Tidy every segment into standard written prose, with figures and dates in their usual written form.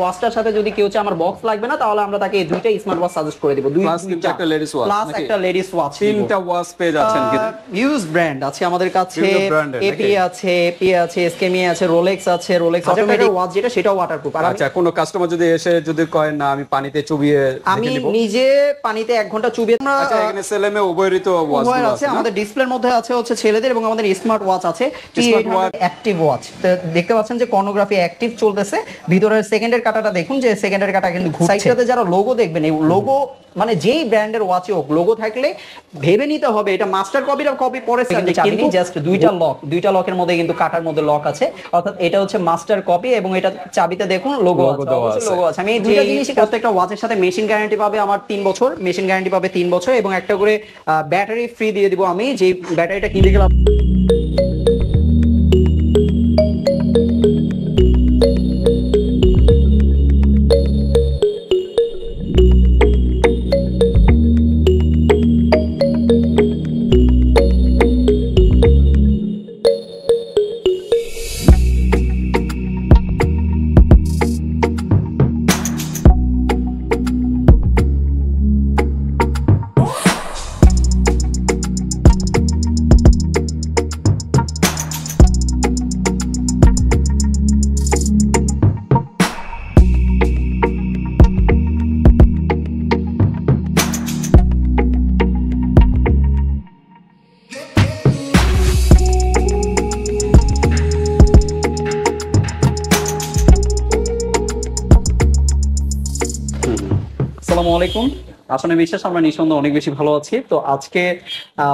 ওয়াচটার সাথে যদি কেউ চায় আমার বক্স লাগবে না, তাহলে আমরা তাকে দুইটা স্মার্ট ওয়াচ সাজেস্ট করে দিব। প্লাস কিন্তু একটা লেডিস ওয়াচ, প্লাস একটা লেডিস ওয়াচ, তিনটা ওয়াচ পেয়ে যাচ্ছেন কিন্তু ইউজ ব্র্যান্ড আছে আমাদের কাছে, এপি আছে, এপি আছে, এসকেমি আছে, রোলেক্স আছে, রোলেক্স অটোমেটিক ওয়াচ যেটা সেটাও ওয়াটারপ্রুফ। আর আচ্ছা, কোন কাস্টমার যদি এসে যদি কয় না আমি পানিতে চুবিয়ে আমি নিজে পানিতে 1 ঘন্টা চুবিয়ে, আচ্ছা এখানে সেলেমে উভয়েরই তো ওয়াচ আছে আমাদের ডিসপ্লের মধ্যে আছে হচ্ছে ছেলেদের, এবং আমাদের স্মার্ট ওয়াচ আছে অ্যাক্টিভ ওয়াচ। দেখতে পাচ্ছেন যে কর্নোগ্রাফি অ্যাক্টিভ চলতেছে। ভিতরের সেকেন্ডের কাটাটা দেখুন, যে সেকেন্ডের কাটা কিন্তু ঘুরছে। সাইডটাতে যারা লোগো দেখবেন, এই লোগো মানে যেই ব্র্যান্ডের ওয়াচে হোক লোগো থাকলে ভেবে নিতে হবে এটা মাস্টার কপি না কপি পরে, কিন্তু জাস্ট দুইটা লকের মধ্যে কিন্তু কাটার মধ্যে লক আছে, অর্থাৎ এটা হচ্ছে মাস্টার কপি, এবং এটা চাবিতে দেখুন লোগো আছে। আমি দুইটা জিনিসই, প্রত্যেকটা ওয়াচের সাথে মেশিন গ্যারান্টি পাবে আমার 3 বছর, মেশিন গ্যারান্টি পাবে 3 বছর, এবং একটা করে ব্যাটারি ফ্রি দিয়ে দিব আমি, যে ব্যাটারিটা কিনতে গেলাম। আসসালামু আলাইকুম। আসলে বিশ্বাস আমরা নিঃসন্দেহে অনেক বেশি ভালো আছি। তো আজকে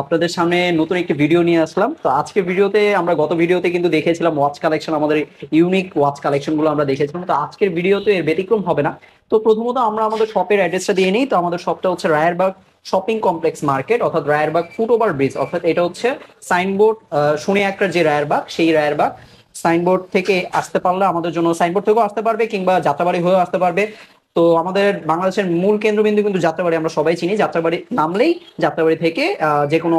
আপনাদের সামনে নতুন একটি ভিডিও নিয়ে আসলাম। তো আজকে ভিডিওতে আমরা গত ভিডিওতে কিন্তু দেখেছিলাম ওয়াচ কালেকশন, আমাদের ইউনিক ওয়াচ কালেকশন গুলো আমরা দেখেছিলাম। তো আজকের ভিডিওতে এর ব্যতিক্রম হবে না। তো প্রথমত আমরা আমাদের শপের অ্যাড্রেসটা দিয়ে নিই। তো আমাদের শপটা হচ্ছে রায়েরবাগ শপিং কমপ্লেক্স মার্কেট, অর্থাৎ রায়েরবাগ ফুটওভার ব্রিজ, অর্থাৎ এটা হচ্ছে সাইনবোর্ড শুনে একটা যে রায়েরবাগ, সেই রায়েরবাগ সাইনবোর্ড থেকে আসতে পারলে আমাদের জন্য, সাইনবোর্ড থেকেও আসতে পারবে কিংবা যাত্রাবাড়ি হয়েও আসতে পারবে। তো আমাদের বাংলাদেশের মূল কেন্দ্রবিন্দু কিন্তু যাত্রাবাড়ি, আমরা সবাই চিনি। যাত্রাবাড়ি নামলেই যাত্রাবাড়ি থেকে যে কোনো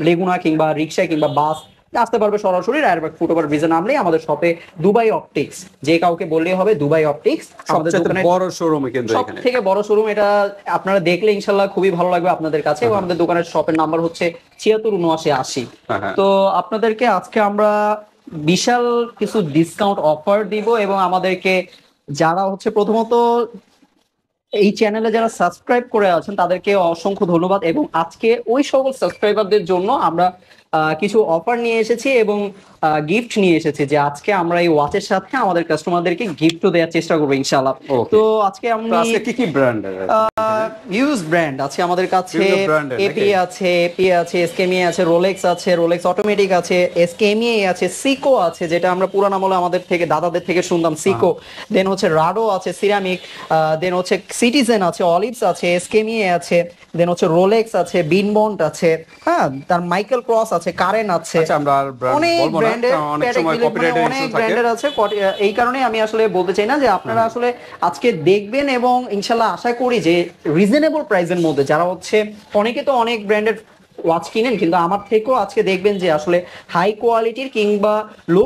লেগুনা কিংবা রিক্সায় কিংবা বাস আসতে পারবে সরাসরি। রায়েরবাগ ফুটওভার ব্রিজে নামলেই আমাদের শপে দুবাই অপটিক্স, যে কাউকে বললেই হবে দুবাই অপটিক্স আমাদের দোকানের বড় শোরুম, কিন্তু এখানে সবথেকে বড় শোরুম। এটা আপনারা দেখলে ইনশাআল্লাহ খুবই ভালো লাগবে আপনাদের কাছে। এবং আমাদের দোকানের শপের নাম্বার হচ্ছে 767980। তো আপনাদেরকে আজকে আমরা বিশাল কিছু ডিসকাউন্ট অফার দিব, এবং আমাদেরকে যারা হচ্ছে প্রথমত এই চ্যানেলে যারা সাবস্ক্রাইব করে আছেন তাদেরকে অসংখ্য ধন্যবাদ। এবং আজকে ওই সকল সাবস্ক্রাইবারদের জন্য আমরা কিছু অফার নিয়ে এসেছি এবং গিফট নিয়ে এসেছি, যে আজকে আমরা এই ওয়াচের সাথে আমাদের কাস্টমারদেরকে গিফটও দেওয়ার চেষ্টা করবো ইনশাআল্লাহ। তো আজকে আমরা কি কি ব্র্যান্ড ইউজ ব্র্যান্ড আছে আমাদের কাছে, এপি আছে, এপি আছে, এসকেমি আছে, রোলেক্স আছে, রোলেক্স অটোমেটিক আছে, এসকেমি আছে, সিকো আছে, যেটা আমরা পুরান আমলে আমাদের থেকে দাদাদের থেকে শুনতাম সিকো। দেন হচ্ছে রাডো আছে, সিরামিক। দেন হচ্ছে সিটিজেন আছে, অলিভস আছে, এসকেমি আছে। দেন হচ্ছে রোলেক্স আছে, বিনবন্ড আছে, হ্যাঁ, তার মাইকেল ক্রস আছে, কারেন আছে। অনেক ব্র্যান্ডের আছে। এই কারণে আমি আসলে বলতে চাই না যে আপনারা আসলে আজকে দেখবেন, এবং ইনশাল্লাহ আশা করি যে রিজনেবল প্রাইসের মধ্যে, যারা হচ্ছে অনেকে তো অনেক ব্র্যান্ডের ওয়াচ কিনেন, কিন্তু আমার থেকেও আজকে দেখবেন যে আসলে হাই কোয়ালিটির কিংবা লো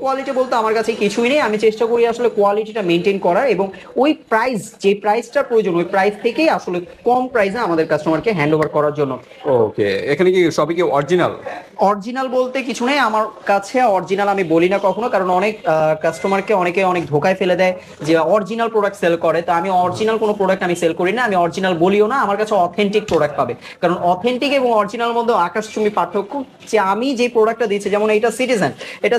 কোয়ালিটি বলতে আমার কাছে কিছুই নেই। আমি চেষ্টা করি আসলে কোয়ালিটিটা মেনটেন করার, এবং ওই প্রাইস, যে প্রাইসটা প্রয়োজন ওই প্রাইস থেকেই আসলে কম প্রাইসে আমাদের কাস্টমারকে হ্যান্ড ওভার করার জন্য। ওকে, এখানে কি সবই কি অরিজিনাল বলতে কিছু নেই আমার কাছে। অরিজিনাল আমি বলি না কখনো, কারণ অনেক কাস্টমারকে অনেকে অনেক ধোকায় ফেলে দেয় যে অরিজিনাল প্রোডাক্ট সেল করে। তো আমি অরিজিনাল কোনো প্রোডাক্ট আমি সেল করি না, আমি অরিজিনাল বলিও না। আমার কাছে অথেন্টিক প্রোডাক্ট পাবে, কারণ অথেন্টিক এবং অরিজিনাল মধ্যে আকাশচুম্বী পার্থক্য। যে আমি যে প্রোডাক্টটা দিচ্ছি, যেমন এটা সিটিজেন, এটা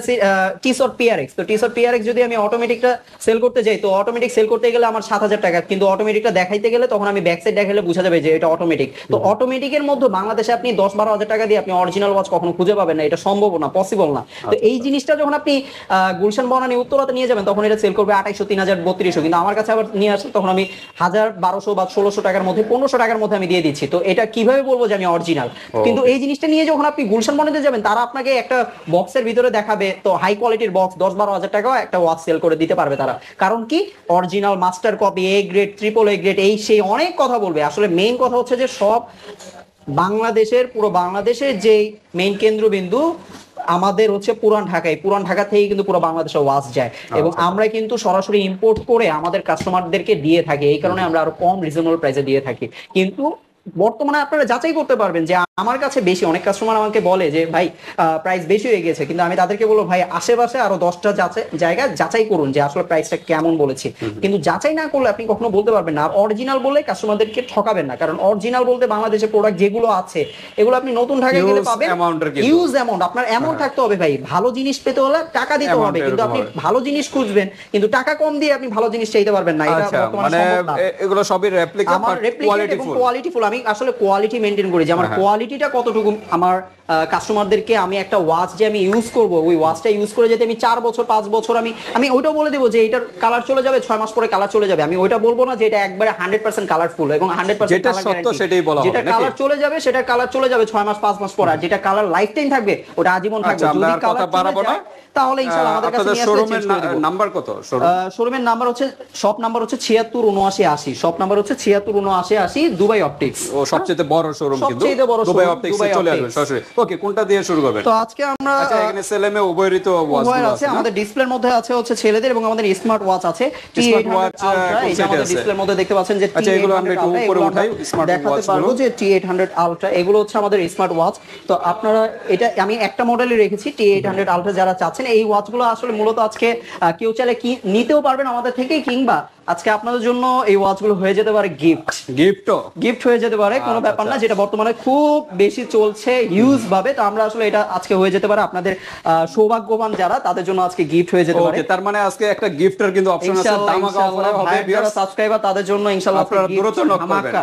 টিশর্ট পিআরএক্স। তো টিশর্ট পিআরএক্স যদি আমি অটোমেটিকটা সেল করতে যাই, তো অটোমেটিক সেল করতে গেলে আমার 7000 টাকা, কিন্তু অটোমেটিকটা দেখাইতে গেলে তখন আমি ব্যাক সাইড দেখালে বোঝা যাবে যে এটা অটোমেটিক। তো অটোমেটিকের মধ্যে বাংলাদেশে আপনি 10-12 হাজার টাকা দিয়ে আপনি অরিজিনাল ওয়াচ কখনো খুঁজে পাবেন না, এটা সম্ভব না, পসিবল না। তো এই জিনিসটা যখন আপনি গুলশান বনানী উত্তরাতে নিয়ে যাবেন, তখন এটা সেল করবে 2800, 3000, 3200, কিন্তু আমার কাছে আবার নিয়ে আসলে তখন আমি 1000, 1200 বা 1600 টাকার মধ্যে, 1500 টাকার মধ্যে আমি দিয়ে দিচ্ছি। তো এটা কিভাবে বলবো যে আমি অরিজিনাল? কিন্তু এই জিনিসটা নিয়ে যখন আপনি গুলশান বনানীতে যাবেন, তারা আপনাকে একটা বক্সের ভিতরে দেখাবে, তো হাই কোয়ালিটির বক্স 10-12 হাজার টাকা একটা ওয়াচ সেল করে দিতে পারবে তারা। কারণ কি, original, master copy, A grade, triple A grade, এই সেই অনেক কথা বলবে। আসলে মেইন কথা হচ্ছে যে সব বাংলাদেশের, পুরো বাংলাদেশের যে মেইন কেন্দ্রবিন্দু আমাদের হচ্ছে পুরান ঢাকা থেকে কিন্তু পুরো বাংলাদেশে ওয়াচ যায় এবং আমরা কিন্তু সরাসরি ইম্পোর্ট করে আমাদের কাস্টমারদেরকে দিয়ে থাকি, এই কারণে আমরা আরো কম রিজনেবল প্রাইসে দিয়ে থাকি। কিন্তু বর্তমানে আপনারা যাচাই করতে পারবেন যে আমার কাছে বেশি, অনেক কাস্টমার আমাকে বলে যে ভাই প্রাইস বেশি হয়ে গেছে, কিন্তু আমি তাদেরকে বলবো ভাই আশেপাশে আরো 10টা জায়গা যাচাই করুন যে আসলে প্রাইসটা কেমন বলেছি। কিন্তু যাচাই না করলে আপনি কখনো বলতে পারবেন না। আর অরিজিনাল বলে কাস্টমারদেরকে ঠকাবেন না, কারণ অরিজিনাল বলতে বাংলাদেশের প্রোডাক্ট যেগুলো আছে এগুলো আপনি নতুন ঢাকায় গেলে পাবেন ইউজ অ্যামাউন্ট। আপনার অ্যামাউন্ট থাকতে হবে ভাই, ভালো জিনিস পেতে হলে টাকা দিতে হবে, কিন্তু আপনি ভালো জিনিস খুঁজবেন কিন্তু টাকা কম দিয়ে আপনি ভালো জিনিস চাইতে পারবেন না, এটা বর্তমানে সম্ভব না। এগুলো সবই রেপ্লিকা, আমার রেপ্লিকেট এবং কোয়ালিটিফুল। আমি আসলে কোয়ালিটি মেইনটেইন করি যে আমার কোয়ালিটিটা কতটুকু আমার কাস্টমারদেরকে আমি একটা ওয়াচ যে আমি ইউজ করব, ওই ওয়াচটা ইউজ করে যেতে আমি 4 বছর 5 বছর আমি ওইটাও বলে দেবো যে এটার কালার চলে যাবে 6 মাস পরে কালার চলে যাবে। আমি ওইটা বলবো না যে এটা একবারে 100% কালারফুল এবং 100% যেটা সত্য সেটাই বলা হবে। যেটা কালার চলে যাবে সেটা কালার চলে যাবে 6 মাস 5 মাস পরে, আর যেটা কালার লাইফ টাইম থাকবে ওটা আজীবন থাকবে। যদি কালার বাড়াবো না তাহলে ইনশাআল্লাহ আমাদের কাছে নিয়ে আসলে চেঞ্জ করে দেব। নাম্বার কত? শোরুমের নাম্বার হচ্ছে, শপ নাম্বার হচ্ছে 767980, শপ নাম্বার হচ্ছে 767980, দুবাই অপটিক্স। ও সবচেয়ে বড় শোরুম কিন্তু দুবাই অপটিক্স এ চলে আসবে সরাসরি। ওকে, কোনটা দিয়ে শুরু করবেন? তো আজকে আমরা আচ্ছা, এখানে সেলেমে উভয়েরই তো ওয়াচ আছে। আমাদের ডিসপ্লের মধ্যে আছে হচ্ছে ছেলেদের এবং আমাদের স্মার্ট ওয়াচ আছে। স্মার্ট ওয়াচ এই আমাদের ডিসপ্লের মধ্যে দেখতে পাচ্ছেন যে আচ্ছা, এগুলো আমরা একটু উপরে উঠাই। স্মার্ট ওয়াচ পারবো যে T800 আলট্রা, এগুলো হচ্ছে আমাদের স্মার্ট ওয়াচ। তো আপনারা এটা আমি একটা মডেলই রেখেছি T800 আলট্রা, যারা চাচ্ছেন এই ওয়াচগুলো আসলে মূলত আজকে কেউ চাইলে কি নিতেও পারবেন আমাদের থেকে, কিংবা আজকে আপনাদের জন্য এই ওয়াচগুলো হয়ে যেতে পারে গিফট হয়ে যেতে পারে, কোনো ব্যাপার না, যেটা বর্তমানে খুব বেশি চলছে হিউজ ভাবে। তো আমরা আসলে এটা আজকে হয়ে যেতে পারে আপনাদের সৌভাগ্যবান যারা, তাদের জন্য আজকে গিফট হয়ে যেতে পারে। ওকে, তার মানে আজকে একটা গিফটের কিন্তু অপশন আছে, ধামাকা অফার হবে যারা সাবস্ক্রাইবার তাদের জন্য ইনশাআল্লাহ আপনারা দ্রুত নক করবেন।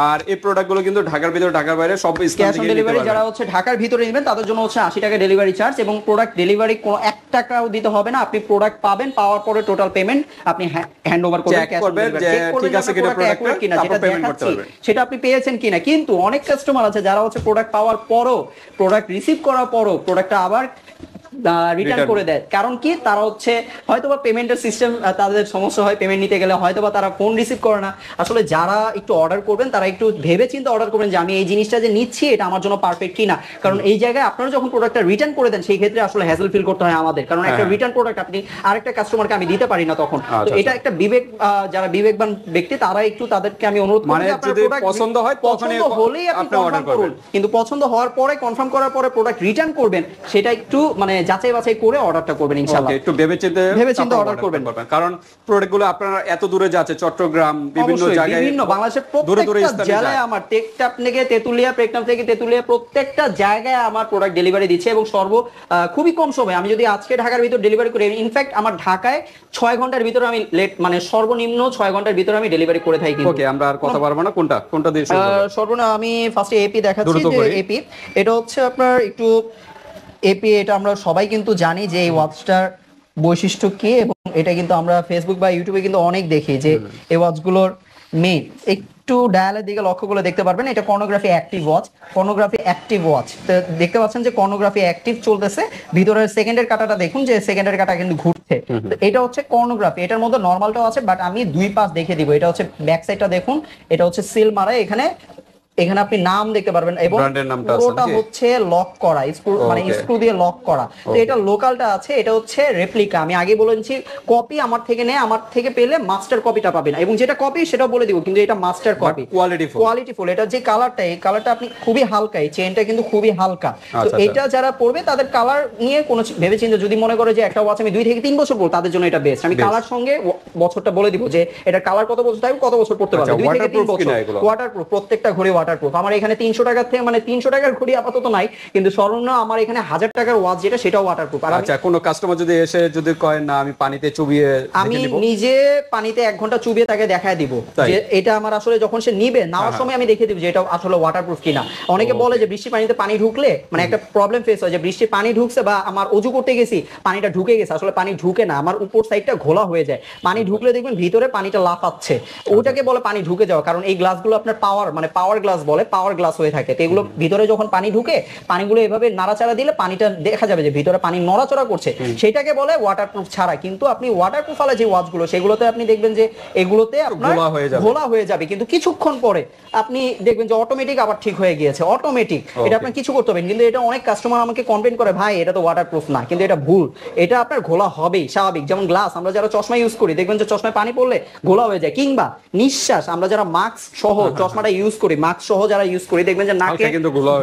আর এই প্রোডাক্টগুলো কিন্তু ঢাকার ভিতর ঢাকার বাইরে সব স্ক্যান থেকে নিতে পারবেন। যারা হচ্ছে ঢাকার ভিতরে নেবেন তাদের জন্য হচ্ছে 80 টাকা ডেলিভারি চার্জ এবং প্রোডাক্ট ডেলিভারি কোনো 1 টাকাও দিতে হবে না। আপনি প্রোডাক্ট পাবেন, পাওয়ার পরে টোটাল পেমেন্ট আপনি হ্যান্ড ওভার করবেন, চেক করবেন যে ঠিক আছে কিনা প্রোডাক্ট কিনা, যেটা পেমেন্ট করতে পারবেন, সেটা আপনি পেয়েছেন কিনা। কিন্তু অনেক কাস্টমার আছে যারা হচ্ছে প্রোডাক্ট পাওয়ার পরও, প্রোডাক্ট রিসিভ করার পরও প্রোডাক্টটা আবার রিটার্ন করে দেয়। কারণ কি, তারা হচ্ছে হয়তোবা পেমেন্টের সিস্টেম তাদের সমস্যা হয়, পেমেন্ট নিতে গেলে হয়তোবা তারা ফোন রিসিভ করে না। আসলে যারা একটু অর্ডার করবেন তারা একটু ভেবে চিন্তে অর্ডার করবেন যে আমি এই জিনিসটা যে নিচ্ছি এটা আমার জন্য পারফেক্ট কিনা। কারণ এই জায়গায় আপনারা যখন প্রোডাক্টটা রিটার্ন করে দেন সেই ক্ষেত্রে আসলে হ্যাজেল ফিল করতে হয় আমাদের, কারণ একটা রিটার্ন প্রোডাক্ট আপনি আরেকটা কাস্টমারকে আমি দিতে পারি না তখন। তো এটা একটা বিবেক, যারা বিবেকবান ব্যক্তি তারা একটু তাদেরকে আমি অনুরোধ করব যে আপনার প্রোডাক্ট পছন্দ হয় পছন্দ হলেই আপনি অর্ডার করুন, কিন্তু পছন্দ হওয়ার পরে কনফার্ম করার পরে প্রোডাক্ট রিটার্ন করবেন সেটা একটু মানে যাচাই বাছাই করে অর্ডারটা করবেন ইনশাআল্লাহ। একটু ভেবেচিন্তে অর্ডার করবেন, কারণ প্রোডাক্টগুলো আপনারা এত দূরে যাচ্ছে, চট্টগ্রাম বিভিন্ন জায়গায়, বিভিন্ন বাংলাদেশের প্রত্যেকটা জেলায় আমার টেকটাপ থেকে তেতুলিয়া, প্রেকনাম থেকে তেতুলিয়া প্রত্যেকটা জায়গায় আমার প্রোডাক্ট ডেলিভারি দিচ্ছে এবং খুবই কম সময়। আমি যদি আজকে ঢাকার ভিতর ডেলিভারি করি, ইনফ্যাক্ট আমার ঢাকায় 6 ঘন্টার ভিতরে আমি মানে সর্বনিম্ন 6 ঘন্টার ভিতরে আমি ডেলিভারি করে থাকি। ওকে, আমরা আর কথা বলবো না, কোনটা দিয়ে শুরু করব? সর্বনিম্ন আমি ফার্স্টে এপি দেখাচ্ছি যে এপি এটা হচ্ছে আপনার একটু এপি, এটা আমরা সবাই কিন্তু জানি যে এই ওয়াচটার বৈশিষ্ট্য কি, এবং এটা কিন্তু আমরা ফেসবুক বা ইউটিউবে কিন্তু অনেক দেখি যে এই ওয়াচগুলোর মেইন। একটু ডায়ালের দিকে লক্ষ্য করে দেখতে পারবেন এটা কর্নোগ্রাফি অ্যাক্টিভ ওয়াচ। তো দেখতে পাচ্ছেন যে কর্নোগ্রাফি অ্যাক্টিভ চলতেছে, ভিতরের সেকেন্ডের কাঁটাটা দেখুন যে সেকেন্ডের কাঁটা কিন্তু ঘুরছে। তো এটা হচ্ছে কর্নোগ্রাফি, এটার মধ্যে নরমালটাও আছে, বাট আমি 2 পাশ দেখে দিব। এটা হচ্ছে ব্যাক সাইডটা দেখুন, এটা হচ্ছে সিল মারা, এখানে আপনি নাম দেখতে পারবেন এবং পুরোটা হচ্ছে লক করা, মানে স্ক্রু দিয়ে লক করা। তো এটা লোকালটা আছে, এটা হচ্ছে রেপ্লিকা। আমি আগে বলেছি কপি আমার থেকে নেয়, আমার থেকে পেলে মাস্টার কপিটা পাবেন, এবং যেটা কপি সেটা বলে দিব, কিন্তু এটা মাস্টার কপি, কোয়ালিটিফুল। এটা যে কালারটা, এই কালারটা আপনি খুবই হালকা, এই চেনটা কিন্তু খুবই হালকা। তো এটা যারা পড়বে তাদের কালার নিয়ে কোনো ভেবেচিন্তে যদি মনে করে যে একটা ওয়াচ আমি 2 থেকে 3 বছর পরব, তাদের জন্য এটা বেস্ট। আমি কালার সঙ্গে বছরটা বলে দিব যে এটা কালার কত বছর থাকবে, কত বছর পড়তে পারবে। 2 থেকে 3 বছর ওয়াটারপ্রুফ, প্রত্যেকটা ঘড়ি ওয়াটারপ্রুফ। আমার এখানে 300 টাকা থেকে, মানে 300 টাকার ঘড়ি আপাতত নাই, কিন্তু সর্বনিম্ন আমার এখানে 1000 টাকার ওয়াচ যেটা সেটাও ওয়াটারপ্রুফ। আর আচ্ছা, কোনো কাস্টমার যদি এসে যদি কয় না আমি পানিতে চুবিয়ে, আমি নিজে পানিতে 1 ঘন্টা চুবিয়ে তাকে দেখায় দিব যে এটা আমার আসলে, যখন সে নিবে নেওয়ার সময় আমি দেখিয়ে দিব যে এটা আসলে ওয়াটারপ্রুফ কিনা। অনেকে বলে যে বৃষ্টির পানিতে পানি ঢুকলে মানে একটা প্রবলেম ফেস হয় যে বৃষ্টির পানি ঢুকছে বা আমার অজু করতে গেছি পানিটা ঢুকে গেছে, আসলে পানি ঢুকে না, আমার উপর সাইডটা ঘোলা হয়ে যায়। পানি ঢুকলে দেখবেন ভিতরে পানিটা লাফাচ্ছে, ওটাকে বলে পানি ঢুকে যাওয়া। কারণ এই গ্লাসগুলো আপনার পাওয়ার গ্লাস গ্লাস বলে, পাওয়ার গ্লাস হয়ে থাকে। তো এগুলো ভিতরে যখন পানি ঢুকে, পানিগুলো এভাবে নাড়াচাড়া দিলে পানিটা দেখা যাবে যে ভিতরে পানি নড়াচড়া করছে, সেটাকে বলে ওয়াটারপ্রুফ ছাড়া। কিন্তু আপনি ওয়াটারপ্রুফ আলা যে ওয়াচগুলো, সেগুলোতে আপনি দেখবেন যে এগুলোতে আপনার ঘোলা হয়ে যাবে, কিন্তু কিছুক্ষণ পরে আপনি দেখবেন যে অটোমেটিক আবার ঠিক হয়ে গিয়েছে, অটোমেটিক। এটা আপনি কিছু করতে পারেন। কিন্তু এটা অনেক কাস্টমার আমাকে কমপ্লেন করে, ভাই এটা তো ওয়াটারপ্রুফ না, কিন্তু এটা ভুল। এটা আপনার ঘোলা হবেই, স্বাভাবিক। যেমন গ্লাস, আমরা যারা চশমা ইউজ করি দেখবেন যে চশমায় পানি পড়লে ঘোলা হয়ে যায়। কিংবা নিঃশ্বাস, আমরা যারা মাস্ক সহ চশমাটা ইউজ করি, মাস্ক সহ যারা ইউজ করি দেখবেন যে নাকে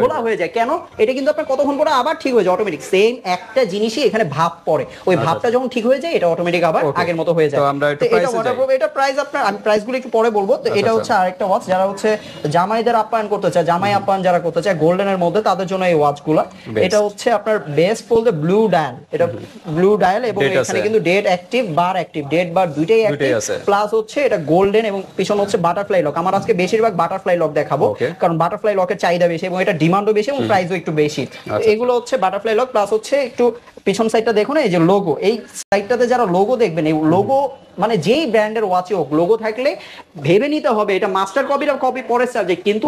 ঘোলা হয়ে যায়। কেন? এটা কিন্তু আপনার কতক্ষণ পরে আবার ঠিক হয়ে যায় অটোমেটিক। সেম একটা জিনিসই এখানে ভাব পড়ে, ওই ভাবটা যখন ঠিক হয়ে যায় এটা অটোমেটিক আবার আগের মতো হয়ে যায়। তো এটা ওয়াটারপ্রুফ। এটা প্রাইস আপনার, আমি প্রাইসগুলো একটু পরে বলবো। তো এটা হচ্ছে আরেকটা ওয়াচ, যারা হচ্ছে জামাইদের আপ্যায়ন করতে চায়, জামাই আপ্যায়ন যারা করতে চায় গোল্ডেনের মধ্যে, তাদের জন্য এই ওয়াচগুলো। এটা হচ্ছে আপনার বেস্ট বলতে ব্লু ডায়াল, এটা ব্লু ডায়াল, এবং এখানে কিন্তু ডেট অ্যাক্টিভ, বার অ্যাক্টিভ, ডেট বার দুইটাই অ্যাক্টিভ। প্লাস হচ্ছে এটা গোল্ডেন এবং পিছনে হচ্ছে বাটারফ্লাই লক। আমার আজকে বেশিরভাগ বাটারফ্লাই লক দেখাবো, কারণ বাটারফ্লাই লকের চাহিদা বেশি এবং এটা ডিমান্ডও বেশি এবং প্রাইসও একটু বেশি। এগুলো হচ্ছে বাটারফ্লাই লক। প্লাস হচ্ছে একটু পিছন সাইডটা দেখুন, এই যে লোগো, এই সাইডটাতে যারা লোগো দেখবেন, এই লোগো মানে যেই ব্র্যান্ডের ওয়াচে হোক, লোগো থাকলে ভেবে নিতে হবে এটা মাস্টার কপিটা কপি পরের সাবজেক্ট, কিন্তু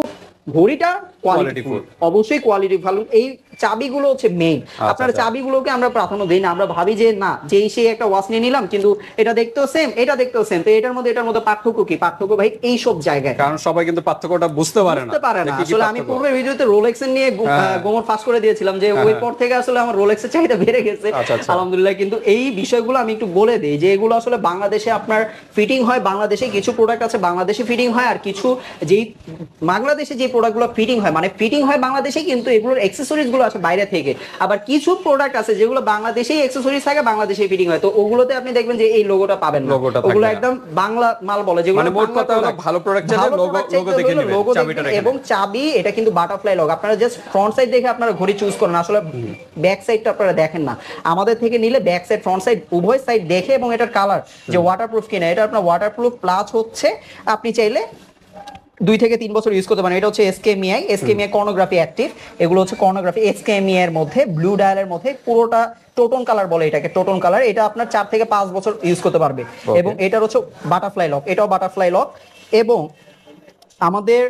ঘড়িটা কোয়ালিটিফুল, অবশ্যই কোয়ালিটি ভালো। এই চাবিগুলো হচ্ছে মেইন। আপনার চাবিগুলোকে আমরা প্রাধান্য দিই না, আমরা ভাবি যে না, যেই সেই একটা ওয়াচ নিয়ে নিলাম, কিন্তু এটা দেখতেও সেম, এটা দেখতেও সেম, তো এটার মধ্যে পার্থক্য কি? পার্থক্য ভাই এই সব জায়গায়, কারণ সবাই কিন্তু পার্থক্যটা বুঝতে পারে না। আসলে আমি পূর্বের ভিডিওতে রোলেক্স এর নিয়ে গোমর ফাঁস করে দিয়েছিলাম যে ওই পর থেকে আসলে আমার রোলেক্সের চাহিদা বেড়ে গেছে আলহামদুলিল্লাহ। কিন্তু এই বিষয়গুলো আমি একটু বলে দিই যে এগুলো আসলে বাংলাদেশে আপনার ফিটিং হয়, বাংলাদেশে কিছু প্রোডাক্ট আছে বাংলাদেশে ফিটিং হয়, আর কিছু যেই বাংলাদেশে যে প্রোডাক্টগুলো ফিটিং হয়, মানে ফিটিং হয় বাংলাদেশে, কিন্তু এগুলোর অ্যাকসেসরিজ গুলো আছে বাইরে থেকে। আবার কিছু প্রোডাক্ট আছে যেগুলো বাংলাদেশেই অ্যাকসেসরিজ থাকে, বাংলাদেশেই ফিটিং হয়, তো ওগুলোতে আপনি দেখবেন যে এই লোগোটা পাবেন না, ওগুলো একদম বাংলা মাল বলে, যেগুলো মানে মোট কথা হলো ভালো প্রোডাক্ট চাইলে লোগো দেখে নেবেন, চাবিটা রেখে। এবং চাবি এটা কিন্তু বাটারফ্লাই লক। আপনারা জাস্ট ফ্রন্ট সাইড দেখে আপনারা ঘড়ি চুজ করেন, আসলে ব্যাক সাইডটা আপনারা দেখেন না। আমাদের থেকে নিলে ব্যাক সাইড ফ্রন্ট সাইড উভয় সাইড দেখে, এবং এটার কালার যে ওয়াটারপ্রুফ কিনা, এটা আপনার ওয়াটারপ্রুফ প্লাস হচ্ছে আপনি চাইলে 2 থেকে 3 বছর ইউজ করতে পারেন। এটা হচ্ছে এসকেএমআই কর্নোগ্রাফি অ্যাক্টিভ, এগুলো হচ্ছে কর্নোগ্রাফি এসকেএমআই এর মধ্যে, ব্লু ডায়ালের মধ্যে, পুরোটা টোটন কালার বলে এটাকে, টোটন কালার। এটা আপনার 4 থেকে 5 বছর ইউজ করতে পারবে। এবং এটার হচ্ছে বাটারফ্লাই লক, এটাও বাটারফ্লাই লক। এবং আমাদের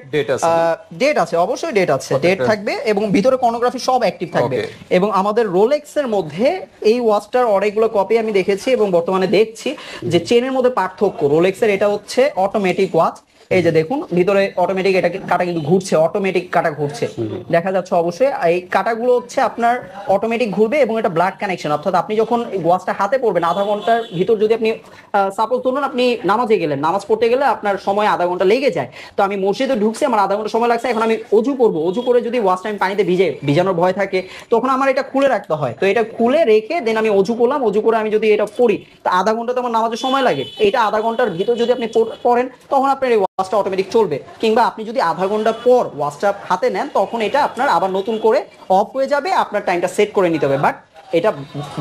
ডেট আছে, অবশ্যই ডেট আছে, ডেট থাকবে, এবং ভিতরে কর্নোগ্রাফি সব অ্যাক্টিভ থাকবে। এবং আমাদের রোলেক্স এর মধ্যে এই ওয়াচটার অনেকগুলো কপি আমি দেখেছি এবং বর্তমানে দেখছি যে চেনের মধ্যে পার্থক্য। রোলেক্স এর এটা হচ্ছে অটোমেটিক ওয়াচ, এই যে দেখুন ভিতরে অটোমেটিক, এটা কাটা কিন্তু ঘুরছে, অটোমেটিক কাটা ঘুরছে, দেখা যাচ্ছে অবশ্যই। এই কাটাগুলো হচ্ছে আপনার অটোমেটিক ঘুরবে, এবং এটা ব্লাড কানেকশন, অর্থাৎ আপনি যখন ওয়াচটা হাতে পড়বেন আধা ঘন্টার ভিতর, যদি আপনি সাপোজ ধরুন আপনি নামাজে গেলেন, নামাজ পড়তে গেলে আপনার সময় আধা ঘন্টা লেগে যায়, তো আমি মসজিদে ঢুকছি, আমার আধা ঘন্টা সময় লাগছে, এখন আমি অজু করবো, অজু করে যদি ওয়াচটা আমি পানিতে ভিজানোর ভয় থাকে, তখন আমার এটা খুলে রাখতে হয়। তো এটা খুলে রেখে দেন আমি অজু করলাম, অজু করে আমি যদি এটা পড়ি, তো আধা ঘন্টা তো আমার নামাজের সময় লাগে, এটা আধা ঘন্টার ভিতর যদি আপনি পড়েন, তখন আপনার এই ওয়াচটা অটোমেটিক চলবে। কিংবা আপনি যদি আধা ঘন্টা পর ওয়াচটা হাতে নেন, তখন এটা আপনার আবার নতুন করে অফ হয়ে যাবে, আপনার টাইমটা সেট করে নিতে হবে। বাট এটা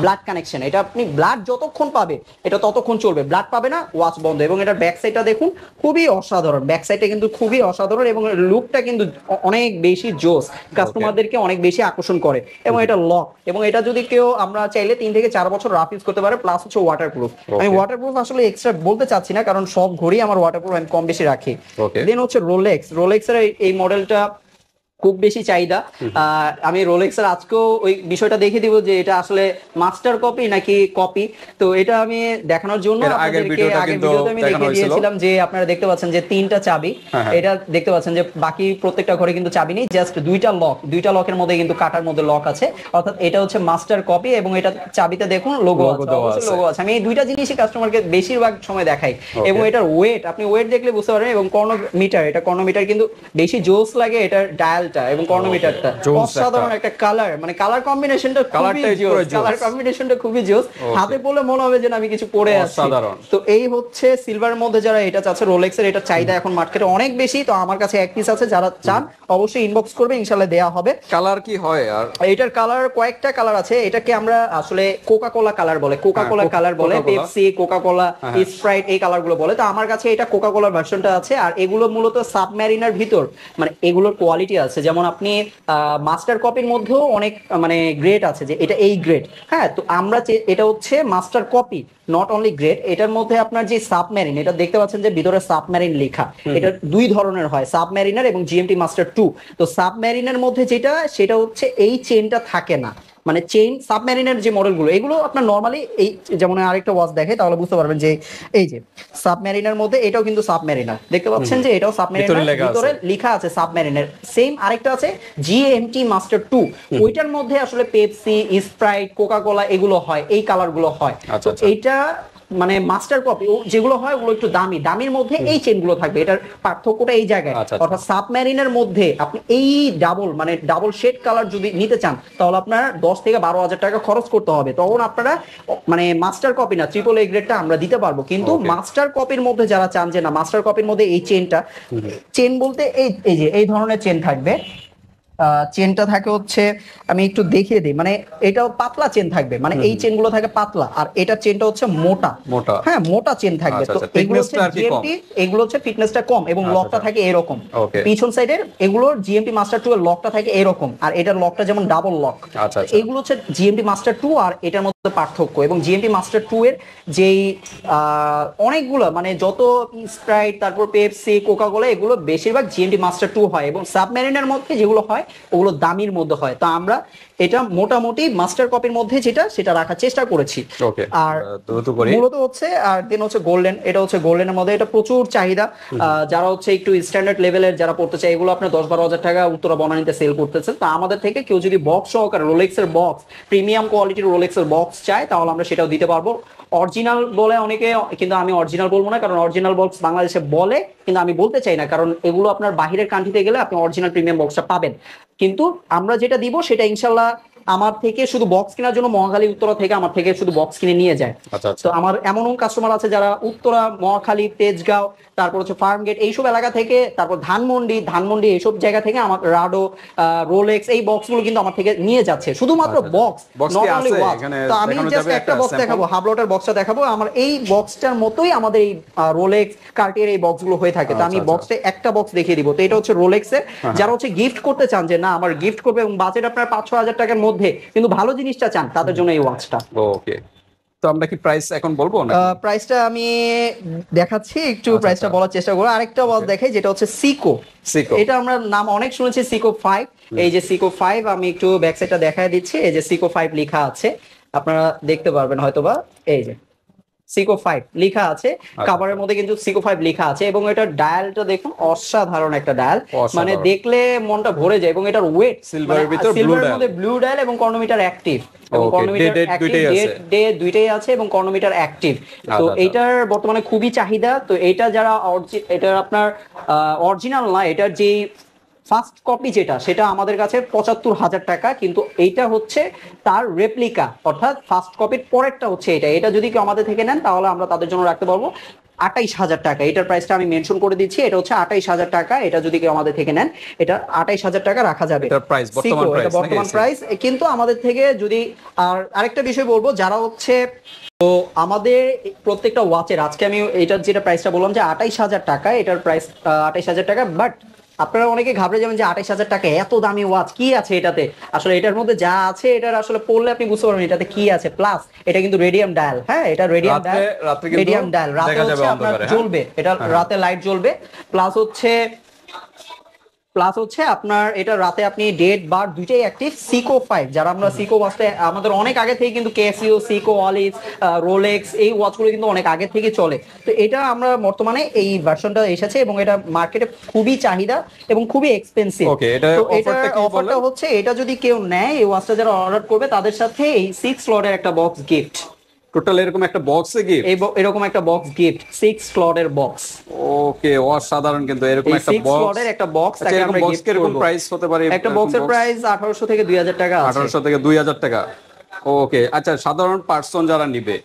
ব্লাড কানেকশন, এটা আপনি ব্লাড যতক্ষণ পাবে এটা ততক্ষণ চলবে, ব্লাড পাবে না ওয়াচ বন্ধ। এবং এটার ব্যাক সাইডটা দেখুন, খুবই অসাধারণ, ব্যাক সাইডটা কিন্তু খুবই অসাধারণ, এবং লুকটা কিন্তু অনেক বেশি জোস, কাস্টমারদেরকে অনেক বেশি আকর্ষণ করে। এবং এটা লক, এবং এটা যদি কেউ, আমরা চাইলে 3 থেকে 4 বছর রাফ ইউজ করতে পারে। প্লাস হচ্ছে ওয়াটারপ্রুফ। আমি ওয়াটারপ্রুফ আসলে এক্সট্রা বলতে চাচ্ছি না, কারণ সব ঘড়ি আমার ওয়াটারপ্রুফ আমি কম বেশি রাখি। দেন হচ্ছে রোলেক্সের এই মডেলটা খুব বেশি চাহিদা। আমি রোলেক্সের আজকেও ওই বিষয়টা দেখে দিব যে এটা আসলে মাস্টার কপি নাকি কপি। তো এটা আমি দেখানোর জন্য আগের ভিডিওতে আমি দেখিয়ে দিয়েছিলাম যে আপনারা দেখতে পাচ্ছেন যে 3টা চাবি, এটা দেখতে পাচ্ছেন যে বাকি প্রত্যেকটা ঘরে কিন্তু চাবি নেই, জাস্ট 2টা লকের মধ্যে কিন্তু কাটার মধ্যে লক আছে, অর্থাৎ এটা হচ্ছে মাস্টার কপি। এবং এটা চাবিতে দেখুন লোগো আছে। আমি এই 2টা জিনিসই কাস্টমারকে বেশিরভাগ সময় দেখাই। এবং এটার ওয়েট, আপনি ওয়েট দেখলে বুঝতে পারবেন। এবং কর্নোমিটার, এটা কর্নোমিটার কিন্তু বেশি জোস লাগে, এটার ডায়াল এবং কর্নোমিটারটা অসাধারণ একটা কালার, মানে কালার কম্বিনেশনটা খুবই জোস, হাতে পড়লে মনে হবে যে আমি কিছু পরে আছি। তো এই হচ্ছে সিলভারের মধ্যে যারা এটা চাচ্ছে, রোলেক্স এর এটা চাহিদা এখন মার্কেটে অনেক বেশি। তো আমার কাছে এক পিস আছে, যারা চান অবশ্যই ইনবক্স করবে, ইনশাআল্লাহ দেয়া হবে। কালার কি হয়? আর এটার কালার কয়েকটা কালার আছে, এটাকে আমরা আসলে কোকা কোলা কালার বলে, কোকা কোলা কালার বলে, পেপসি, কোকা কোলা, স্প্রাইট, এই কালার গুলো বলে। তো আমার কাছে এটা কোকা কোলার ভার্সনটা আছে। আর এগুলো মূলত সাবমেরিনার ভিতর, মানে এগুলোর কোয়ালিটি আছে, আছে, যেমন আপনি মাস্টার কপির মধ্যেও অনেক মানে গ্রেড আছে, যে এটা এই গ্রেড। হ্যাঁ, তো আমরা এটা হচ্ছে master copy, not only grade. এটার মধ্যে আপনার যে সাবমেরিন, এটা দেখতে পাচ্ছেন যে ভিতরে সাবমেরিন লেখা, এটা দুই ধরনের হয়, সাবমেরিনার এবং জিএমটি মাস্টার 2। তো সাবমেরিনের মধ্যে যেটা, সেটা হচ্ছে এই চেনটা থাকে না, মানে চেইন সাবমেরিনের যে মডেলগুলো এগুলো আপনার নরমালি এই, যেমন আরেকটা ওয়াচ দেখে তাহলে বুঝতে পারবেন যে এই যে সাবমেরিনের মধ্যে এটাও কিন্তু সাবমেরিনার, দেখতে পাচ্ছেন যে এটাও সাবমেরিনার, ভিতরে লেখা আছে সাবমেরিনের। সেম আরেকটা আছে জিএমটি মাস্টার 2, ওইটার মধ্যে আসলে পেপসি, স্প্রাইট, কোকা কোলা এগুলো হয়, এই কালার গুলো হয়। তো এইটা মানে মাস্টার কপি যেগুলো হয় ওগুলো একটু দামি, দামির মধ্যে এই চেনগুলো থাকবে, এটার পার্থক্যটা এই জায়গায়। অর্থাৎ সাবমেরিনের মধ্যে আপনি এই ডাবল মানে ডাবল শেড কালার যদি নিতে চান তাহলে আপনার 10 থেকে 12 হাজার টাকা খরচ করতে হবে, তখন আপনারা মানে মাস্টার কপি না ট্রিপল এ গ্রেডটা আমরা দিতে পারবো। কিন্তু মাস্টার কপির মধ্যে যারা চান যে না মাস্টার কপির মধ্যে এই চেনটা, চেন বলতে এই যে এই ধরনের চেন থাকবে, চেনটা থাকে হচ্ছে, আমি একটু দেখিয়ে দিই, মানে এটাও পাতলা চেন থাকবে, মানে এই চেনগুলো থাকে পাতলা, আর এটা চেনটা হচ্ছে মোটা, হ্যাঁ মোটা চেন থাকবে। তো এগুলো হচ্ছে জিএমটি, এগুলো হচ্ছে ফিটনেসটা কম এবং লকটা থাকে এরকম, পিছন সাইডের এগুলোর জিএমটি মাস্টার 2 এর লকটা থাকে এরকম, আর এটার লকটা যেমন ডাবল লক। এগুলো হচ্ছে জিএমটি মাস্টার 2 আর এটার মধ্যে পার্থক্য। এবং জিএমটি মাস্টার 2 এর যেই অনেকগুলো মানে যত স্প্রাইট, তারপর পেপসি, কোকা কোলা, এগুলো বেশিরভাগ জিএমটি মাস্টার 2 হয়, এবং সাবমেরিনের মধ্যে যেগুলো হয় ওগুলো দামির মধ্যে হয়। তো আমরা এটা মোটামুটি মাস্টার কপির মধ্যে যেটা সেটা রাখার চেষ্টা করেছি। আর মূলত হচ্ছে, আর দেন হচ্ছে গোল্ডেন, এটা হচ্ছে গোল্ডেনের মধ্যে এটা প্রচুর চাহিদা, যারা হচ্ছে একটু স্ট্যান্ডার্ড লেভেলের যারা পড়তে চায়, এগুলো আপনার 10-12 হাজার টাকা উত্তরা বনানীতে সেল করতেছে। তো আমাদের থেকে কেউ যদি বক্স সহকারে রোলেক্সের বক্স, প্রিমিয়াম কোয়ালিটির রোলেক্সের বক্স চায় তাহলে আমরা সেটাও দিতে পারবো। অরিজিনাল বলে অনেকে, কিন্তু আমি অরিজিনাল বলবো না, কারণ অরিজিনাল বক্স বাংলাদেশে বলে কিন্তু আমি বলতে চাই না, কারণ এগুলো আপনার বাহিরের কান্ট্রিতে গেলে আপনি অরিজিনাল প্রিমিয়াম বক্সটা পাবেন। কিন্তু আমরা যেটা দিব সেটা ইনশাল্লাহ আমার থেকে শুধু বক্স কেনার জন্য মহাখালী উত্তরা থেকে আমার থেকে শুধু বক্স কিনে নিয়ে যায়। তো আমার এমনও কাস্টমার আছে যারা উত্তরা, মহাখালী, তেজগাঁও, তারপর হচ্ছে ফার্মগেট এইসব এলাকা থেকে, তারপর ধানমন্ডি এইসব জায়গা থেকে আমার রাডো, রোলেক্স এই বক্সগুলো কিন্তু আমার থেকে নিয়ে যাচ্ছে, শুধুমাত্র বক্স, নট অনলি ওয়াচ। তো আমি জাস্ট একটা বক্স দেখাবো, হাবলটের বক্সটা দেখাবো। আমার এই বক্সটার মতোই আমাদের এই রোলেক্স, কার্টিয়ার এই বক্সগুলো হয়ে থাকে। তো আমি বক্সটা একটা বক্স দেখিয়ে দিব। তো এটা হচ্ছে রোলেক্সের, যারা হচ্ছে গিফট করতে চান যে না আমার গিফট করবে এবং বাজেট আপনার 5-6 হাজার টাকার মধ্যে কিন্তু ভালো জিনিসটা চান, তাদের জন্য এই ওয়াচটা। ওকে, তো আমরা কি প্রাইস এখন বলবো না? প্রাইসটা আমি দেখাচ্ছি, একটু প্রাইসটা বলার চেষ্টা করব। আরেকটা ওয়াচ দেখাই যেটা হচ্ছে সিকো। এটা আমরা নাম অনেক শুনেছি, সিকো 5। এই যে সিকো 5, আমি একটু ব্যাক সাইডটা দেখায় দিচ্ছি। এই যে সিকো 5 লেখা আছে, আপনারা দেখতে পারবেন হয়তোবা, এই যে সিকো 5 লেখা আছে, কভারের মধ্যে কিন্তু সিকো 5 লেখা আছে। এবং এটার ডায়ালটা দেখুন, অসাধারণ একটা ডায়াল, মানে দেখলে মনটা ভরে যায়। এবং এটার ওয়েট সিলভারের মধ্যে ব্লু ডায়াল এবং কর্নোমিটার অ্যাক্টিভ, এবং কর্নোমিটার ডে দুইটাই আছে এবং কর্নোমিটার অ্যাক্টিভ। তো এটার বর্তমানে খুবই চাহিদা। তো এটা যারা এটা আপনার অরিজিনাল না, এটার যে ফার্স্ট কপি যেটা সেটা আমাদের কাছে 75,000 টাকা, কিন্তু এইটা হচ্ছে তার রেপ্লিকা, অর্থাৎ ফার্স্ট কপির পরেরটা হচ্ছে এটা। এটা যদি কেউ আমাদের থেকে নেন তাহলে আমরা তাদের জন্য রাখতে পারবো 28,000 টাকা। এটার প্রাইসটা আমি মেনশন করে দিচ্ছি, এটা হচ্ছে 28,000 টাকা। এটা যদি কেউ আমাদের থেকে নেন এটা 28,000 টাকা রাখা যাবে, বর্তমান প্রাইস। কিন্তু আমাদের থেকে যদি, আর আরেকটা বিষয় বলবো, যারা হচ্ছে, তো আমাদের প্রত্যেকটা ওয়াচের আজকে আমি এটার যেটা প্রাইসটা বললাম যে 28,000 টাকা, এটার প্রাইস 28,000 টাকা। বাট আপনারা অনেকে ঘাবড়ে যাবেন যে 28,000 টাকা এত দামি ওয়াচ, কি আছে এটাতে? আসলে এটার মধ্যে যা আছে এটার আসলে পড়লে আপনি বুঝতে পারবেন এটাতে কি আছে। প্লাস এটা কিন্তু রেডিয়াম ডায়াল, হ্যাঁ এটা রেডিয়াম ডায়াল, রাতে হচ্ছে আপনার জ্বলবে, এটা রাতে লাইট জ্বলবে। প্লাস হচ্ছে আপনার এটা রাতে আপনি ডেট বার দুইটাই অ্যাক্টিভ। সিকো 5, যারা আমরা সিকো ওয়াচটা আমাদের অনেক আগে থেকে কিন্তু ক্যাসিও, সিকো, অলিভ, রোলেক্স এই ওয়াচগুলো কিন্তু অনেক আগে থেকে চলে। তো এটা আমরা বর্তমানে এই ভার্সনটা এসেছে এবং এটা মার্কেটে খুবই চাহিদা এবং খুবই এক্সপেন্সিভ। তো এটার অফারটা হচ্ছে, এটা যদি কেউ নেয় এই ওয়াচটা যারা অর্ডার করবে তাদের সাথে এই 6 স্লটের একটা বক্স গিফট, টোটাল এরকম একটা বক্সে গিফট, এরকম একটা বক্স গিফট, 6 স্লটের বক্স। ওকে, অসাধারণ। কিন্তু এরকম একটা বক্স, 6 স্লটের একটা বক্স, তাকে আমরা গিফট করব। এরকম প্রাইস হতে পারে, একটা বক্সের প্রাইস 1800 থেকে 2000 টাকা আছে। 1800 থেকে 2000 টাকা। ওকে, আচ্ছা, সাধারণ পার্সন যারা নিবে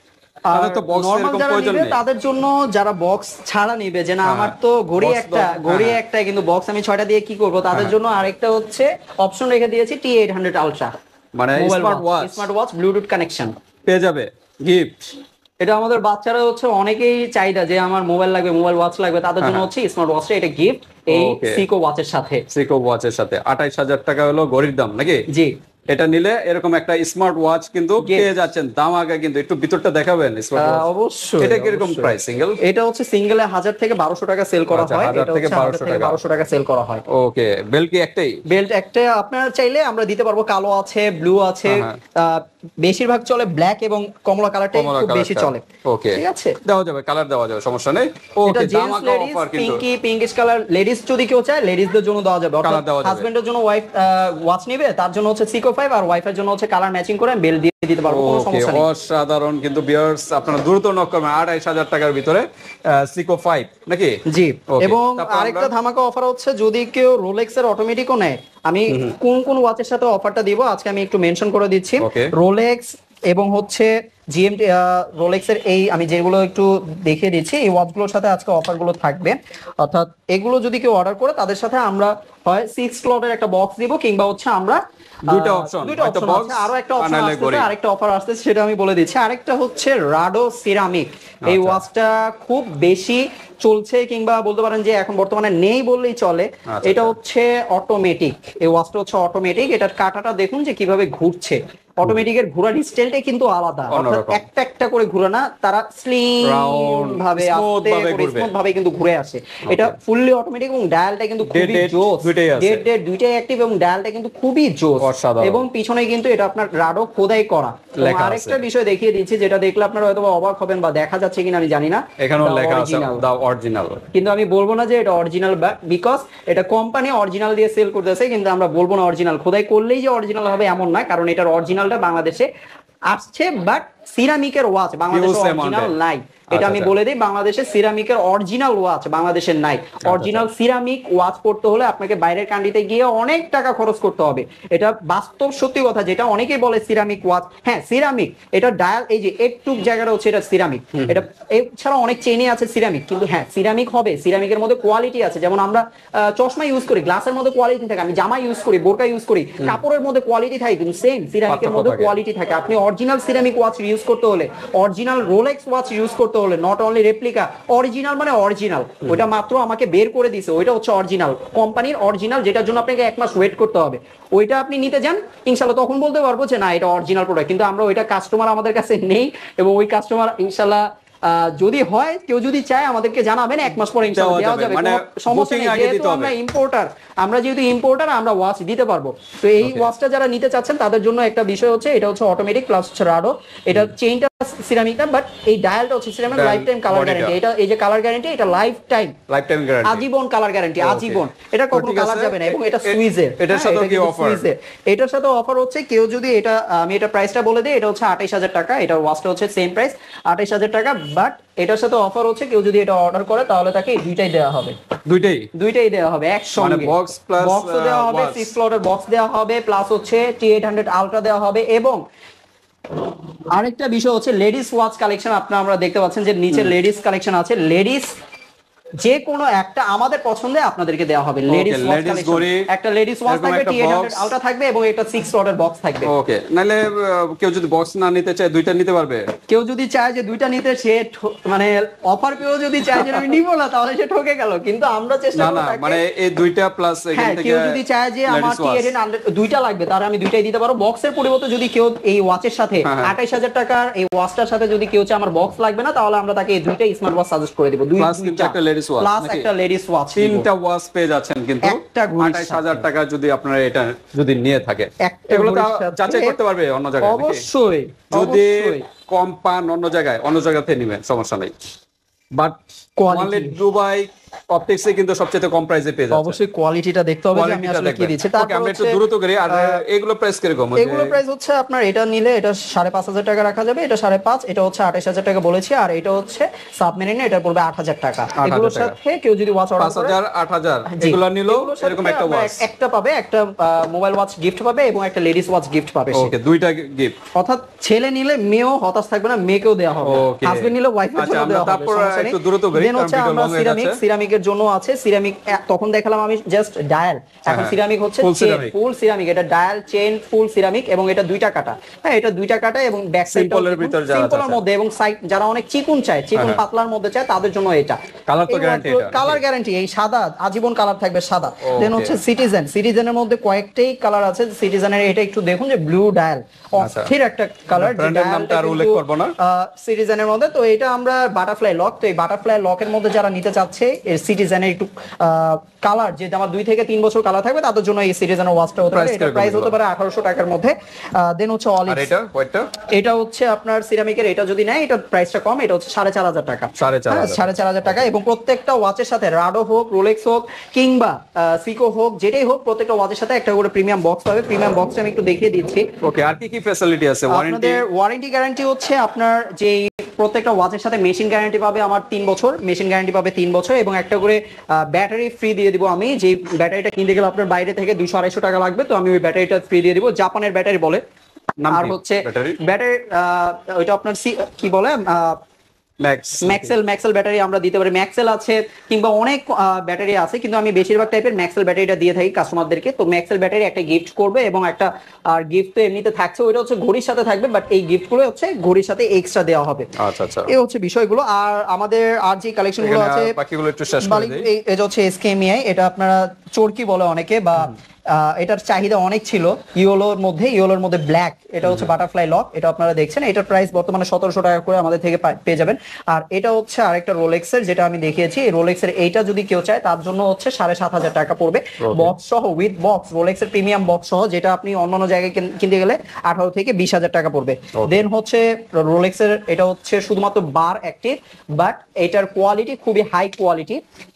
তাদের তো বক্স এরকম প্রয়োজন নেই, তাদের জন্য যারা বক্স ছাড়া নিবে, যে না আমার তো ঘড়ি একটা কিন্তু বক্স আমি 6টা দিয়ে কি করব, তাদের জন্য আরেকটা হচ্ছে অপশন রেখে দিয়েছি T800 আলট্রা, মানে স্মার্ট ওয়াচ ব্লুটুথ কানেকশন পেয়ে যাবে গিফট। এটা আমাদের বাচ্চারা হচ্ছে অনেকেই চাহিদা যে আমার মোবাইল লাগবে, মোবাইল ওয়াচ লাগবে, তাদের জন্য হচ্ছে স্মার্ট ওয়াচটা, এটা গিফট এই Okay. সিকো ওয়াচের সাথে। সিকো ওয়াচের সাথে 28,000 টাকা হলো ঘড়ির দাম নাকি? জি এটা নিলে এরকম একটা স্মার্ট ওয়াচ কিন্তু পেয়ে যাচ্ছেন দাম আগে। কিন্তু একটু ভিতরটা দেখাবেন স্মার্ট ওয়াচ? অবশ্যই। এটা কিরকম প্রাইস সিঙ্গেল? এটা হচ্ছে সিঙ্গেলে 1000 থেকে 1200 টাকা সেল করা আচ্ছা, হয়। 1000 এটা থেকে হচ্ছে 1000 থেকে 1200 টাকা সেল করা হয়। ওকে, বেল কি একটাই? বেল্ট একটা আপনারা চাইলে আমরা দিতে পারবো, কালো আছে, ব্লু আছে, হ্যাঁ। বেশিরভাগ চলে ব্ল্যাক এবং কমলা কালারটাই কমলা খুব বেশি কালারটা। চলে। ওকে, ঠিক আছে, দেওয়া যাবে, কালার দেওয়া যাবে, সমস্যা নেই। এটা ওকে, দাম জেন্টস আগে লেডিস অফার কিন্তু পিঙ্কি পিঙ্কিশ কালার, লেডিস যদি কেউ চায় লেডিসদের জন্য দেওয়া যাবে। Colour দেওয়া যাবে। হাজবেন্ডের জন্য ওয়াইফ ওয়াচ নিবে, তার জন্য হচ্ছে সিকো 5, আর ওয়াইফের জন্য হচ্ছে কালার ম্যাচিং করে বেল দিয়ে দিতে পারবো, কোনো ওকে, সমস্যা নেই। অসাধারণ কিন্তু ভিউয়ার্স, আপনারা দ্রুত নক করবেন। 28,000 টাকার ভিতরে সিকো 5 নাকি? জি, Okay, এবং তারপর আরেকটা আমরা- ধামাকা অফার হচ্ছে যদি কেউ রোলেক্স এর অটোমেটিকও নেয়, আমি কোন কোন ওয়াচের সাথে অফারটা দিব আজকে আমি একটু মেনশন করে দিচ্ছি। Okay. রোলেক্স এবং হচ্ছে জিএমটি, রোলেক্স এর এই আমি যেগুলো একটু দেখিয়ে দিচ্ছি, এই ওয়াচগুলোর সাথে আজকে অফারগুলো থাকবে। অর্থাৎ এগুলো যদি কেউ অর্ডার করে তাদের সাথে আমরা হয় 6 স্লটের একটা বক্স দিব, কিংবা হচ্ছে আমরা দুইটা option, দুইটা হয়তো অপশন box, আছে, আরো একটা অপশন আনালে আসছে, ঘড়ি। আরেকটা অফার আসতেছে সেটা আমি বলে দিচ্ছি। আরেকটা হচ্ছে রাডো সিরামিক, এই আচ্ছা। ওয়াচটা খুব বেশি চলছে, কিংবা বলতে পারেন যে এখন বর্তমানে নেই বললেই চলে। আচ্ছা, এটা আচ্ছা। হচ্ছে অটোমেটিক, এই ওয়াচটা হচ্ছে অটোমেটিক। এটার কাঁটাটা দেখুন যে কিভাবে ঘুরছে। অটোমেটিকের ঘোরার স্টাইলটাই কিন্তু আলাদা, অর্থাৎ অন্যরকম। একটা একটা করে ঘুরে না, তারা স্লিম Round, ভাবে smooth আস্তে ভাবে করে ঘুরবে। স্মুথ ভাবে কিন্তু ঘুরে আসে। এটা ফুললি অটোমেটিক এবং ডায়ালটা কিন্তু খুবই Dead জোস, দুইটাই আছে। ডেড দুইটাই অ্যাক্টিভ এবং ডায়ালটা কিন্তু খুবই জোস। অসাধারণ। এবং পিছনে কিন্তু এটা আপনার রাডো খোদাই করা। এবং লেখা আরেকটা আছে। বিষয় দেখিয়ে দিচ্ছি, যেটা দেখলে আপনারা হয়তো অবাক হবেন বা দেখা যাচ্ছে কিনা আমি জানি না, এখানেও The লেখা আছে original। দা অরিজিনাল। কিন্তু আমি বলবো না যে এটা অরিজিনাল, বিকজ এটা কোম্পানি অরিজিনাল দিয়ে সেল করতেছে, কিন্তু আমরা বলবো না অরিজিনাল। খোদাই করলেই যে অরিজিনাল হবে এমন না, কারণ এটার অরিজিনালটা বাংলাদেশে আসছে, বাট সিরামিকের ওয়াচ বাংলাদেশে Huge অরিজিনাল amount-এ। নাই। এটা আমি আচ্ছা। বলে দিই, বাংলাদেশে সিরামিকের অরিজিনাল ওয়াচ বাংলাদেশের নাই। অরিজিনাল সিরামিক ওয়াচ পড়তে হলে আপনাকে বাইরের কান্ট্রিতে গিয়ে অনেক টাকা খরচ করতে হবে। এটা বাস্তব সত্যি কথা, যেটা অনেকেই বলে সিরামিক ওয়াচ, হ্যাঁ সিরামিক। এটা ডায়াল, এই যে একটু জায়গাটা হচ্ছে এটা সিরামিক। এটা এছাড়া অনেক চেনে আছে সিরামিক, কিন্তু হ্যাঁ সিরামিক হবে, সিরামিকের মধ্যে কোয়ালিটি আছে। যেমন আমরা চশমা ইউজ করি, গ্লাসের মধ্যে কোয়ালিটি থাকে, আমি জামা ইউজ করি, বোরকা ইউজ করি, কাপড়ের মধ্যে কোয়ালিটি থাকে, কিন্তু সেম সিরামিকের পার্থক্য মধ্যে থাকে। কোয়ালিটি থাকে। আপনি অরিজিনাল সিরামিক ওয়াচ ইউজ করতে হলে, অরিজিনাল রোলেক্স ওয়াচ ইউজ করতে হলে, নট অনলি রেপ্লিকা, অরিজিনাল মানে অরিজিনাল, ওইটা মাত্র আমাকে বের করে দিছে, ওইটা হচ্ছে অরিজিনাল, কোম্পানির অরিজিনাল, যেটার জন্য আপনাকে 1 মাস ওয়েট করতে হবে। ওইটা আপনি নিতে যান, ইনশাল্লাহ তখন বলতে পারবো যে না এটা অরিজিনাল প্রোডাক্ট। কিন্তু আমরা ওইটা কাস্টমার আমাদের কাছে নেই, এবং ওই কাস্টমার ইনশাল্লাহ যদি হয়, কেউ যদি চায় আমাদেরকে জানাবেন, 1 মাস পরে ইনশাআল্লাহ দেওয়া দেওয়া যাবে, যাবে, মানে কোনো সমস্যা booking নেই। আগে যেহেতু দিতে হবে। আমরা ইম্পোর্টার, আমরা যেহেতু ইম্পোর্টার, আমরা ওয়াচ দিতে পারবো। তো এই Okay. ওয়াচটা যারা নিতে চাচ্ছেন তাদের জন্য একটা বিষয় হচ্ছে, এটা হচ্ছে অটোমেটিক প্লাস হচ্ছে রাডো। এটা চেইনটা সিরামিক না, বাট এই ডায়ালটা হচ্ছে ceramic. Dial, life time colour body টা। গ্যারান্টি, এটা এই যে কালার গ্যারান্টি, এটা life time, life time guarantee. আজীবন কালার গ্যারান্টি, Okay. আজীবন। এটা তো কখনো ঠিক কালার আছে। যাবে না। এবং এটা সুইজের, এটার সাথেও কি offer? এটার সাথে অফার হচ্ছে, কেউ যদি এটা, আমি এটা প্রাইসটা বলে দিই, এটা হচ্ছে 28,000 টাকা। এটার ওয়াচটা হচ্ছে সেম প্রাইস 28,000 টাকা, বাট এটার সাথে অফার হচ্ছে কেউ যদি এটা অর্ডার করে তাহলে তাকে এই দুইটাই দেওয়া হবে, দুইটাই দুইটাই দেওয়া হবে একসঙ্গে। মানে box plus, বক্সও দেওয়া হবে, watch। 6 স্লটের বক্স দেওয়া হবে, প্লাস হচ্ছে T800 আলট্রা দেওয়া হবে। এবং আরেকটা বিষয় হচ্ছে লেডিস ওয়াচ কালেকশন, আমরা দেখতে পাচ্ছেন যে নিচে লেডিস কালেকশন আছে। লেডিস যে কোনো একটা আমাদের পছন্দে আপনাদেরকে দেওয়া হবে। লেডিস ওয়াচ ladies কালেকশন, ঘড়ি, একটা লেডিস ওয়াচ এরকম থাকবে, একটা T800 box। আলট্রা থাকবে, এবং একটা 6 স্লটের বক্স থাকবে। ওকে, নাহলে কেউ যদি বক্স না নিতে চায় দুইটা নিতে পারবে। কেউ যদি চায় যে দুইটা নিতে, সে মানে অফার পেয়েও যদি চায় যে আমি নিব না, তাহলে সে ঠকে গেল। কিন্তু আমরা চেষ্টা না করব না, তাকে- মানে এই দুইটা প্লাস এখান হ্যাঁ, থেকে কেউ যদি চায় যে আমার ladies watch। T800 দুইটা লাগবে, তাহলে আমি দুইটাই দিতে পারবো। বক্সের পরিবর্তে যদি কেউ এই ওয়াচের সাথে হ্যাঁ, হ্যাঁ। 28,000 টাকার এই ওয়াচটার সাথে যদি কেউ চায় আমার বক্স লাগবে না, তাহলে আমরা তাকে এই দুইটাই স্মার্ট ওয়াচ সাজেস্ট করে দেব। Plus কিন্তু একটা ladies watch, প্লাস নাকি? একটা লেডিস ওয়াচ, তিনটা ওয়াচ পেয়ে যাচ্ছেন কিন্তু একটা ঘড়ির 28,000 টাকা যদি আপনারা এটা যদি নিয়ে থাকে, একটা এগুলো তো ঘড়ির সাথে- যাচাই করতে পারবে অন্য জায়গায় নাকি? অবশ্যই যদি অবশ্যই। কম পান অন্য জায়গা থেকে নেবেন, সমস্যা নেই। But Quality। ওয়ানলি দুবাই অপটিক্সে কিন্তু সবচেয়ে কম প্রাইসে পেয়ে যাচ্ছে। অবশ্যই কোয়ালিটিটা দেখতে হবে যে আমি আসলে কি দিচ্ছি। তারপর আমি একটু হচ্ছে, দ্রুত করি। আর এগুলো প্রাইস কিরকম? এগুলো প্রাইস হচ্ছে আপনার এটা নিলে এটা 5,500 টাকা রাখা যাবে, এটা 5.5, এটা হচ্ছে 28,000 টাকা বলেছি, আর এটা হচ্ছে সাবমেরিনে, এটা পড়বে 8,000 টাকা। 8,000 এগুলোর টাকা। সাথে কেউ যদি ওয়াচ অর্ডার করে 5,000 8,000 জি, এগুলো নিলো এগুলোর সাথে এরকম একটা আপনার ওয়াচ। একটা পাবে, একটা মোবাইল ওয়াচ গিফট পাবে, এবং একটা লেডিস ওয়াচ গিফট পাবে সে। ওকে, দুইটা গিফট। অর্থাৎ ছেলে নিলে মেয়েও হতাশ থাকবে না, মেয়েকেও দেওয়া হবে। Okay. হাজবেন্ড নিলে ওয়াইফের আচ্ছা, জন্য আমরা দেওয়া হবে, তারপর সমস্যা নেই। একটু দ্রুত করি, Then কারণ হচ্ছে ভিডিও আমরা long হয়ে যাচ্ছে। সিরামিকের সিরামিকের জন্য আছে, সিরামিক তখন দেখালাম আমি জাস্ট ডায়াল, এখন সিরামিক হচ্ছে Full ceramic। ফুল সিরামিক, এটা ডায়াল চেন ফুল সিরামিক এবং এটা দুইটা কাটা। হ্যাঁ, এটা দুইটা কাটা এবং ব্যাক সাইড Simple-এর ভিতর যারা সিম্পলের চাচ্ছে। মধ্যে এবং সাইড যারা অনেক চিকুন চায়, চিকুন পাতলার মধ্যে চায় তাদের জন্য এটা। কালার তো গ্যারান্টি এটা কালার গ্যারান্টি, এই সাদা আজীবন কালার থাকবে সাদা। দেন Okay। হচ্ছে সিটিজেন, সিটিজেনের মধ্যে কয়েকটাই কালার আছে। সিটিজেনের এটা একটু দেখুন যে ব্লু ডায়াল, অস্থির একটা কালার। ব্র্যান্ডের নামটা আর উল্লেখ করব না। সিটিজেনের মধ্যে তো এটা আমরা বাটারফ্লাই লক, তো এই বাটারফ্লাই লকের মধ্যে যারা নিতে চাচ্ছে এই সিটিজেনের একটু কালার, যে আমার 2 থেকে 3 বছর কালার থাকবে তাদের জন্য এই সিটিজেনের ওয়াচটা হতে পারে। Price এটা কিরকম প্রাইস হতে এগুলো? পারে 1800 টাকার মধ্যে। দেন হচ্ছে আর অলিভ, এটা হোয়াইটটা এটা হচ্ছে আপনার সিরামিকের, এটা যদি নেয় এটা প্রাইসটা কম, এটা হচ্ছে 4500 টাকা। 4500 4500 টাকা। এবং প্রত্যেকটা ওয়াচের সাথে রাডো হোক, রোলেক্স হোক কিংবা সিকো হোক, যেটাই হোক, প্রত্যেকটা ওয়াচের সাথে একটা করে প্রিমিয়াম বক্স পাবে। প্রিমিয়াম বক্সটা আমি একটু দেখিয়ে দিচ্ছি। ওকে, আর কি কি ফ্যাসিলিটি আছে? ওয়ারেন্টি? আপনাদের ওয়ারেন্টি গ্যারান্টি হচ্ছে আপনার যে প্রত্যেকটা ওয়াচের সাথে মেশিন গ্যারান্টি পাবে আমার 3 বছর, মেশিন গ্যারান্টি পাবে 3 বছর এবং একটা করে ব্যাটারি ফ্রি দিয়ে দিব আমি। যে ব্যাটারিটা কিনতে গেলে আপনার বাইরে থেকে 200-250 টাকা লাগবে, তো আমি ওই ব্যাটারিটা ফ্রি দিয়ে দিব। জাপানের ব্যাটারি বলে। নাম আর কি হচ্ছে ব্যাটারি? ব্যাটারি ওইটা আপনার কি বলে, ম্যাক্স। ম্যাক্সেল ব্যাটারি আমরা দিতে পারি। ম্যাক্সেল আছে কিংবা অনেক ব্যাটারি আছে, কিন্তু আমি বেশিরভাগ টাইপের ম্যাক্সেল ব্যাটারিটা দিয়ে থাকি কাস্টমারদেরকে। তো ম্যাক্সেল ব্যাটারি একটা গিফট করবে এবং একটা আর গিফট তো এমনিতে থাকছে, ওইটা হচ্ছে ঘড়ির সাথে থাকবে, বাট এই গিফটগুলো হচ্ছে ঘড়ির সাথে এক্সট্রা দেওয়া হবে। আচ্ছা আচ্ছা, এই হচ্ছে বিষয়গুলো। আর আমাদের আর যে কালেকশন গুলো আছে বাকিগুলো একটু শেষ করে দেই। এটা হচ্ছে এসকেএমআই, এটা আপনারা চরকি বলে অনেকে, বা এটার চাহিদা অনেক ছিল ইয়োলোর মধ্যে ব্ল্যাক, এটা হচ্ছে বাটারফ্লাই লক, এটা আপনারা দেখছেন। এটার প্রাইস বর্তমানে 1700 টাকা করে আমাদের থেকে পেয়ে যাবেন। আর এটা হচ্ছে আরেকটা রোলেক্সের, যেটা আমি দেখিয়েছি। রোলেক্সের এইটা যদি কেউ চায় তার জন্য হচ্ছে 7500 টাকা পড়বে, বক্স সহ, উইথ বক্স, রোলেক্সের প্রিমিয়াম বক্স সহ, যেটা আপনি অন্যান্য জায়গায় কিনতে গেলে 18 থেকে 20,000 টাকা পড়বে। দেন হচ্ছে রোলেক্সের, এটা হচ্ছে শুধুমাত্র বার অ্যাক্টিভ, বাট এটার কোয়ালিটি খুবই হাই কোয়ালিটি।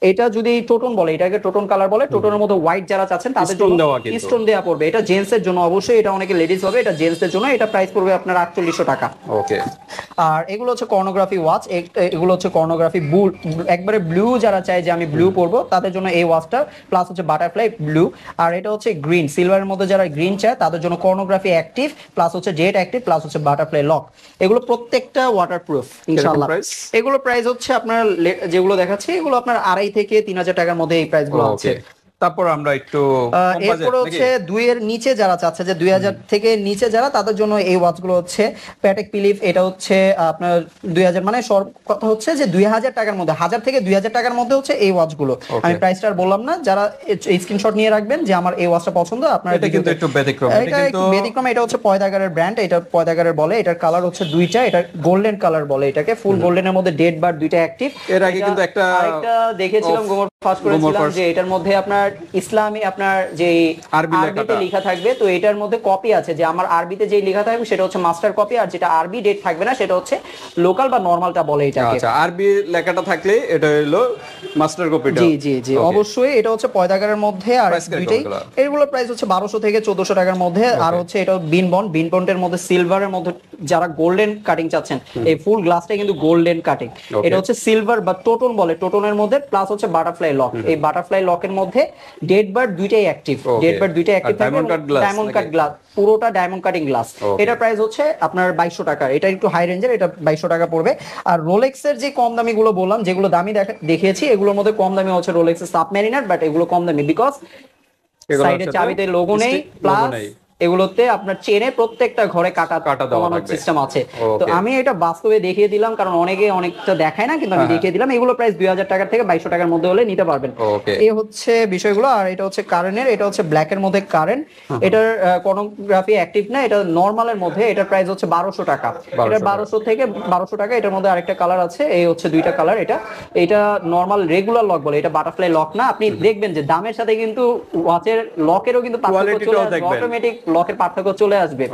এটা যদি টোটন বলে, এটাকে টোটন কালার বলে, টোটনের মধ্যে হোয়াইট যারা চাচ্ছেন তাদের জন্য স্টোন দেওয়া পড়বে। এটা জেন্টস এর জন্য অবশ্যই, এটা অনেকে লেডিস হবে, এটা জেন্টস এর জন্য। এটা প্রাইস পড়বে আপনার 4800 টাকা। ওকে। আর এগুলো হচ্ছে কর্নোগ্রাফি ওয়াচ, এগুলো হচ্ছে কর্নোগ্রাফি একবারে ব্লু, যারা চায় যে আমি ব্লু পরবো তাদের জন্য এই ওয়াচটা, প্লাস হচ্ছে বাটারফ্লাই ব্লু। আর এটা হচ্ছে গ্রিন, সিলভারের মধ্যে যারা গ্রিন চায় তাদের জন্য কর্নোগ্রাফি অ্যাক্টিভ, প্লাস হচ্ছে জেট অ্যাক্টিভ, প্লাস হচ্ছে বাটারফ্লাই লক। এগুলো প্রত্যেকটা ওয়াটারপ্রুফ ইনশাআল্লাহ। এগুলো প্রাইস হচ্ছে আপনার যেগুলো দেখাচ্ছি এগুলো আপনার 2500 থেকে 3000 টাকার মধ্যে এই প্রাইস গুলো আছে। তারপর আমরা একটু এরপরে হচ্ছে 2 এর নিচে যারা চাচ্ছে, যে 2000 থেকে নিচে যারা, তাদের জন্য এই ওয়াচগুলো হচ্ছে প্যাটেক ফিলিপ। এটা হচ্ছে আপনার 2000, মানে সর্ব কথা হচ্ছে যে 2000 টাকার মধ্যে, 1000 থেকে 2000 টাকার মধ্যে হচ্ছে এই ওয়াচগুলো। আমি প্রাইসটা আর বললাম না, যারা স্ক্রিনশট নিয়ে রাখবেন যে আমার এই ওয়াচটা পছন্দ। আপনার এটা কিন্তু একটু ব্যতিক্রম, এটা একটু ব্যতিক্রম। এটা হচ্ছে পয়দাগারের ব্র্যান্ড, এটা পয়দাগারের বলে। এটার কালার হচ্ছে দুইটা, এটা গোল্ডেন কালার বলে এটাকে, ফুল গোল্ডেনের মধ্যে ডেড বার দুইটা অ্যাক্টিভ। এর আগে কিন্তু একটা দেখেছিলাম গোমর ফাস্ট করেছিলাম, যে এটার মধ্যে আপনার ইসলামী আপনার যে আরবিতে লেখা থাকবে, তো এটার মধ্যে কপি আছে, যে আমার আরবিতে যেই লেখা থাকবে সেটা হচ্ছে মাস্টার কপি, আর যেটা আরবি ডেট থাকবে না সেটা হচ্ছে লোকাল বা নরমালটা বলে এটাকে। আচ্ছা, আরবি লেখাটা থাকলে এটা হলো মাস্টার কপিটা। জি জি জি, অবশ্যই। এটা হচ্ছে পয়দাগারের মধ্যে, আর দুইটাই এগুলোর প্রাইস হচ্ছে 1200 থেকে 1400 টাকার মধ্যে। আর হচ্ছে এটা বিনবন্ডের মধ্যে সিলভারের মধ্যে যারা গোল্ডেন কাটিং চাচ্ছেন, এই ফুল গ্লাসটা কিন্তু গোল্ডেন কাটিং। এটা হচ্ছে সিলভার বা টোটন বলে, টোটনের মধ্যে, প্লাস হচ্ছে বাটারফ্লাই লক। এই বাটারফ্লাই লকের মধ্যে ডেড বার দুইটাই অ্যাক্টিভ, ডেড বার দুইটাই অ্যাক্টিভ থাকবে। ডায়মন্ড কাট গ্লাস, পুরোটা ডায়মন্ড কাটিং গ্লাস। এটা প্রাইস হচ্ছে আপনার 2200 টাকা। এটা একটু হাই রেঞ্জের, এটা 2200 টাকা পড়বে। আর রোলেক্স এর যে কম দামি গুলো বললাম, যেগুলো দামি দেখিয়েছি, এগুলোর মধ্যে কম দামি হচ্ছে রোলেক্স এর সাবমেরিনার, বাট এগুলো কম দামি বিকজ সাইডে চাবিতে লোগো নেই, প্লাস এগুলোতে আপনার চেনে প্রত্যেকটা ঘরে কাটা দেওয়ার সিস্টেম আছে। তো আমি এটা বাস্তবে দেখিয়ে দিলাম, কারণ অনেকটা দেখায় না, কিন্তু আমি দেখিয়ে দিলাম। এগুলো প্রাইস 2000 টাকা থেকে 2200 টাকার মধ্যে হলে নিতে পারবেন। এই হচ্ছে বিষয়গুলো। আর এটা হচ্ছে কারেন্টের, এটা হচ্ছে ব্ল্যাক এর মধ্যে কারেন্ট। এটার কর্নোগ্রাফি অ্যাক্টিভ না, এটা নরমালের মধ্যে। এটার প্রাইস হচ্ছে 1200 টাকা। এটা 1200 থেকে 1200 টাকা। এটার মধ্যে আরেকটা কালার আছে, এই হচ্ছে দুইটা কালার। এটা নরমাল রেগুলার লক বলে, এটা বাটারফ্লাই লক না। আপনি দেখবেন যে দামের সাথে কিন্তু ওয়াচের লকেরও কিন্তু পার্থক্য চলে আসবে, অটোমেটিক লকের পার্থক্য চলে আসবে।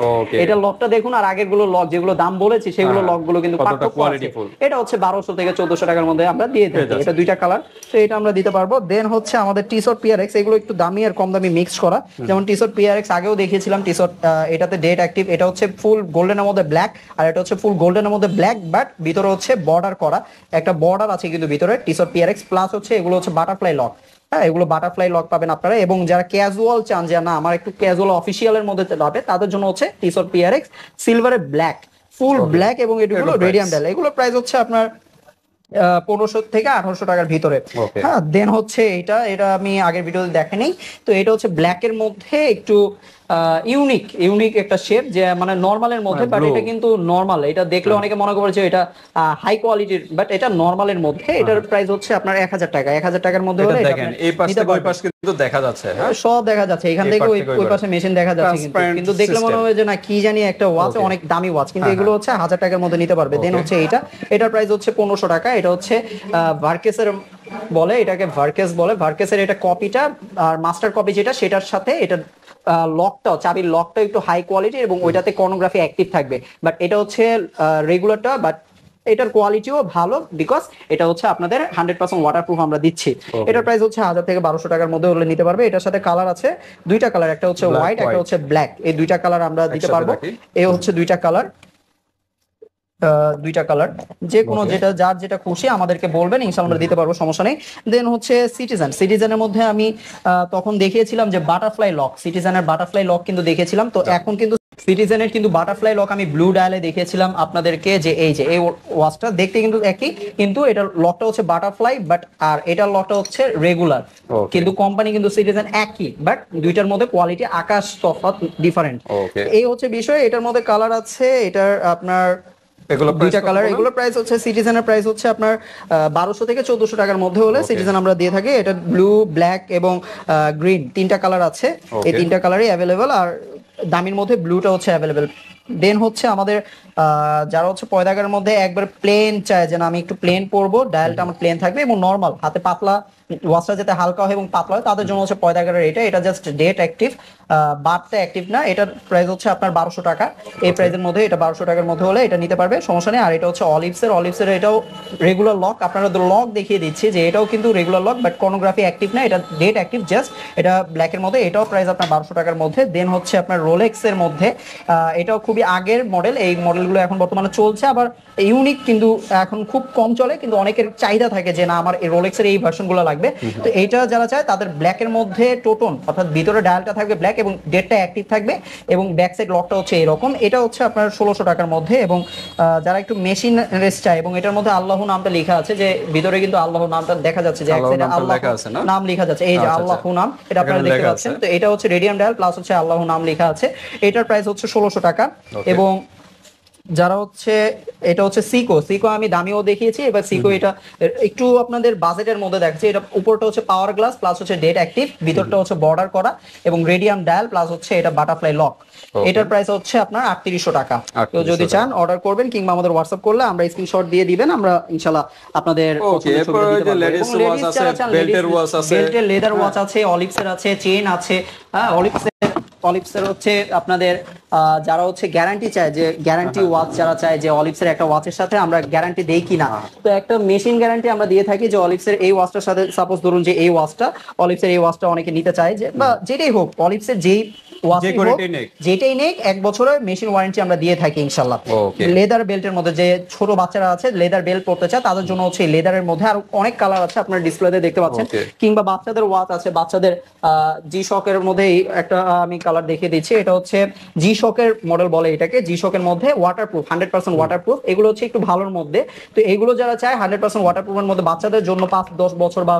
এটা লকটা দেখুন, আর আগের গুলো লক যেগুলো দাম বলেছি সেগুলো লক গুলো কিন্তু পার্থক্য আছে। এটা হচ্ছে 1200 থেকে 1400 টাকার মধ্যে আমরা দিয়ে দিই। এটা দুইটা কালার, তো এটা আমরা দিতে পারবো। দেন হচ্ছে আমাদের টি-শার্ট পিআরএক্স, এগুলো একটু দামি আর কম দামি মিক্স করা। যেমন টি-শার্ট পিআরএক্স আগেও দেখিয়েছিলাম। টি-শার্ট এটাতে ডেট অ্যাক্টিভ, এটা হচ্ছে ফুল গোল্ডেনের মধ্যে ব্ল্যাক, আর এটা হচ্ছে ফুল গোল্ডেনের মধ্যে ব্ল্যাক, বাট ভিতরে হচ্ছে বর্ডার করা, একটা বর্ডার আছে কিন্তু ভিতরে। টি-শার্ট পিআরএক্স প্লাস হচ্ছে এগুলো হচ্ছে বাটারফ্লাই লক। হ্যাঁ, এগুলো বাটারফ্লাই লক পাবেন আপনারা। এবং যারা ক্যাজুয়াল চান, যে না আমার একটু ক্যাজুয়াল অফিসিয়ালের মধ্যে যাবে, তাদের জন্য হচ্ছে টি-শার্ট পিআরএক্স সিলভারে ব্ল্যাক, ফুল ব্ল্যাক, এবং এগুলো রেডিয়াম ডায়াল। এগুলো প্রাইস হচ্ছে আপনার 1500 থেকে 1800 টাকার ভিতরে। Okay. হ্যাঁ, দেন হচ্ছে এটা এটা আমি আগের ভিডিওতে দেখেনি, তো এটা হচ্ছে ব্ল্যাক এর মধ্যে একটু ইউনিক একটা শেপ, যে মানে নরমালের মধ্যে, বাট blue. এটা কিন্তু নরমাল, এটা দেখলে অনেকে মনে করে যে এটা হাই কোয়ালিটির, বাট এটা নরমালের মধ্যে। এটার প্রাইস হচ্ছে আপনার 1000 টাকা, 1000 টাকার মধ্যে এটা হলে এটা দেখেন আপনি এই পাশ নিতে থেকে ওই পারবেন। পাশ কিন্তু দেখা যাচ্ছে, হ্যাঁ সব দেখা যাচ্ছে এখান এই থেকে পাশ ওই থেকে ওই ওই পাশ। পাশে মেশিন দেখা যাচ্ছে, কিন্তু Transparent কিন্তু দেখলে মনে system. হবে যে না কি জানি একটা ওয়াচ, Okay. অনেক দামি ওয়াচ, কিন্তু হ্যাঁ, এগুলো হচ্ছে 1000 টাকার মধ্যে নিতে পারবে। দেন Okay. হচ্ছে এটার প্রাইস হচ্ছে 1500 টাকা। এটা হচ্ছে ভার্কেসের বলে, এটাকে ভার্কেস বলে। ভার্কেসের এটা কপিটা আর মাস্টার কপি যেটা, সেটার সাথে এটা লকটাও, চাবির লকটাও একটু হাই কোয়ালিটি এবং ওইটাতে কর্নোগ্রাফি অ্যাক্টিভ থাকবে। বাট এটা হচ্ছে রেগুলারটা, বাট এটার কোয়ালিটিও ভালো, বিকজ এটা হচ্ছে আপনাদের 100% ওয়াটারপ্রুফ আমরা দিচ্ছি। Okay. এটার প্রাইস হচ্ছে 1000 থেকে 1200 টাকার মধ্যে হলে নিতে পারবে। এটার সাথে কালার আছে দুইটা কালার, একটা হচ্ছে Black, হোয়াইট, একটা white. হচ্ছে ব্ল্যাক। এই দুইটা কালার আমরা দিতে একসাথে পারবো। রাখি। এই হচ্ছে দুইটা কালার, দুইটা কালার, যে কোনো Okay. যেটা যার যেটা খুশি আমাদেরকে বলবেন, ইনশাআল্লাহ আমরা দিতে পারবো, সমস্যা নেই। দেন হচ্ছে সিটিজেনের মধ্যে আমি তখন দেখিয়েছিলাম যে বাটারফ্লাই লক, সিটিজেনের বাটারফ্লাই লক কিন্তু দেখিয়েছিলাম। তো এখন কিন্তু সিটিজেনের কিন্তু বাটারফ্লাই লক আমি ব্লু ডায়ালে দেখিয়েছিলাম আপনাদেরকে, যে এই ওয়াচটা দেখতে কিন্তু একই, কিন্তু এটার লকটা হচ্ছে বাটারফ্লাই, বাট আর এটার লকটা হচ্ছে রেগুলার। Okay. কিন্তু কোম্পানি কিন্তু সিটিজেন একই, বাট দুইটার মধ্যে কোয়ালিটি আকাশ তফাৎ, ডিফারেন্ট। Okay. এই হচ্ছে বিষয়। এটার মধ্যে কালার আছে, এটার আপনার এগুলো দুইটা price কত কালার। বললেন? এগুলো প্রাইস হচ্ছে, সিটিজেনের প্রাইস হচ্ছে আপনার 1200 থেকে 1400 টাকার মধ্যে হলে Okay. সিটিজেন আমরা দিয়ে থাকি। এটা ব্লু, ব্ল্যাক এবং গ্রিন তিনটা কালার আছে। এই Okay. তিনটা কালারই অ্যাভেলেবেল, আর দামির মধ্যে ব্লুটা হচ্ছে অ্যাভেলেবেল। দেন হচ্ছে আমাদের যারা হচ্ছে পয়দাগের মধ্যে একবার প্লেন চায়, যে না আমি একটু প্লেন পরবো, ডায়ালটা আমার প্লেন থাকবে এবং নর্মাল হাতে পাতলা, ওয়াচটা যাতে হালকা হয় এবং পাতলা হয়, তাদের জন্য হচ্ছে পয়দাগের এটা জাস্ট ডেট অ্যাক্টিভ, বারটা অ্যাক্টিভ না। এটার প্রাইস হচ্ছে আপনার 1200 টাকা। এই প্রাইসের মধ্যে এটা 1200 টাকার মধ্যে হলে এটা নিতে পারবে, সমস্যা নেই। আর এটা হচ্ছে অলিভসের এটাও রেগুলার লক, আপনারা লক দেখিয়ে দিচ্ছি যে এটাও কিন্তু রেগুলার লক, বাট কর্নোগ্রাফি অ্যাক্টিভ না, এটা ডেট অ্যাক্টিভ জাস্ট। এটা ব্ল্যাকের মধ্যে, এটাও প্রাইস আপনার 1200 টাকার মধ্যে। দেন হচ্ছে আপনার রোলেক্সের মধ্যে, এটাও খুবই আগের মডেল, এই মডেলগুলো এখন বর্তমানে চলছে, আবার ইউনিক, কিন্তু এখন খুব কম চলে, কিন্তু অনেকের চাহিদা থাকে যে না আমার এই রোলেক্সের এই ভার্সনগুলো লাগবে। তো এইটা যারা চায় তাদের ব্ল্যাকের মধ্যে টোটন, অর্থাৎ ভিতরে ডায়ালটা থাকবে ব্ল্যাক এবং ডেটটা অ্যাক্টিভ থাকবে, এবং ব্যাক সাইড লকটা হচ্ছে এরকম। এটা হচ্ছে আপনার 1600 টাকার মধ্যে। এবং যারা একটু মেশিন রেস চায়, এবং এটার মধ্যে আল্লাহ নামটা লেখা আছে, যে ভিতরে কিন্তু আল্লাহ নামটা দেখা যাচ্ছে, যে এক আল্লাহর সাইডে নামটা আল্লাহ লেখা আছে না? নাম লেখা যাচ্ছে, এই যে আচ্ছা, আল্লাহ আচ্ছা। নাম, এটা আপনারা এখানে দেখতে লেখা পাচ্ছেন। আছে। তো এটা হচ্ছে রেডিয়াম ডায়াল প্লাস হচ্ছে আল্লাহ নাম লেখা আছে। এটার প্রাইস হচ্ছে 1600 টাকা। Okay. এবং যারা হচ্ছে, এটা হচ্ছে সিকো আমি দামিও দেখিয়েছি, এবার সিকো এটা একটু আপনাদের বাজেটের মধ্যে দেখছি। এটা উপরটা হচ্ছে পাওয়ার গ্লাস প্লাস হচ্ছে ডেট অ্যাক্টিভ, ভিতরটা হচ্ছে বর্ডার করা এবং রেডিয়াম ডায়াল প্লাস হচ্ছে এটা বাটারফ্লাই লক। Okay. এটার প্রাইস হচ্ছে আপনার 3800 টাকা। তো 3800 যদি টাকা। চান অর্ডার করবেন, কিংবা আমাদের হোয়াটসঅ্যাপ করলে আমরা স্ক্রিনশট দিয়ে দিবেন, আমরা ইনশাআল্লাহ আপনাদের Okay, এরপর ওই যে ladies watch আছে, বেল্টের watch আছে। বেল্টের লেদার ওয়াচ আছে, অলিভসের আছে, চেইন আছে। হ্যাঁ, অলিভসের হচ্ছে আপনাদের যারা হচ্ছে গ্যারান্টি চায়, যে গ্যারান্টি ওয়াচ যারা চায়, যে অলিভসের একটা ওয়াচের সাথে আমরা গ্যারান্টি দেই কিনা, তো একটা মেশিন গ্যারান্টি আমরা দিয়ে থাকি, যে অলিভসের এই ওয়াচটার সাথে সাপোজ ধরুন যে এই ওয়াচটা, অলিভসের এই ওয়াচটা অনেকে নিতে চায়, যে বা যেটাই হোক, অলিভসের যেই যে কোয়ালিটি নেক, যেটাই নেক, 1 বছরের মেশিন ওয়ারেন্টি আমরা দিয়ে থাকি ইনশাআল্লাহ। Okay. লেদার বেল্টের মধ্যে যে ছোট বাচ্চারা আছে লেদার বেল্ট পড়তে চায়, তাদের জন্য হচ্ছে লেদারের মধ্যে আর অনেক কালার আছে, আপনারা ডিসপ্লেতে দেখতে পাচ্ছেন। Okay. কিংবা বাচ্চাদের ওয়াচ আছে, বাচ্চাদের জি শকের মধ্যে একটা আমি কালার দেখিয়ে দিচ্ছি। এটা হচ্ছে জি শকের মডেল বলে এটাকে, জি শকের মধ্যে ওয়াটারপ্রুফ, 100% ওয়াটারপ্রুফ। এগুলো হচ্ছে একটু ভালোর মধ্যে। তো এগুলো যারা চায় 100% ওয়াটারপ্রুফের মধ্যে, বাচ্চাদের জন্য 5-10 বছর বা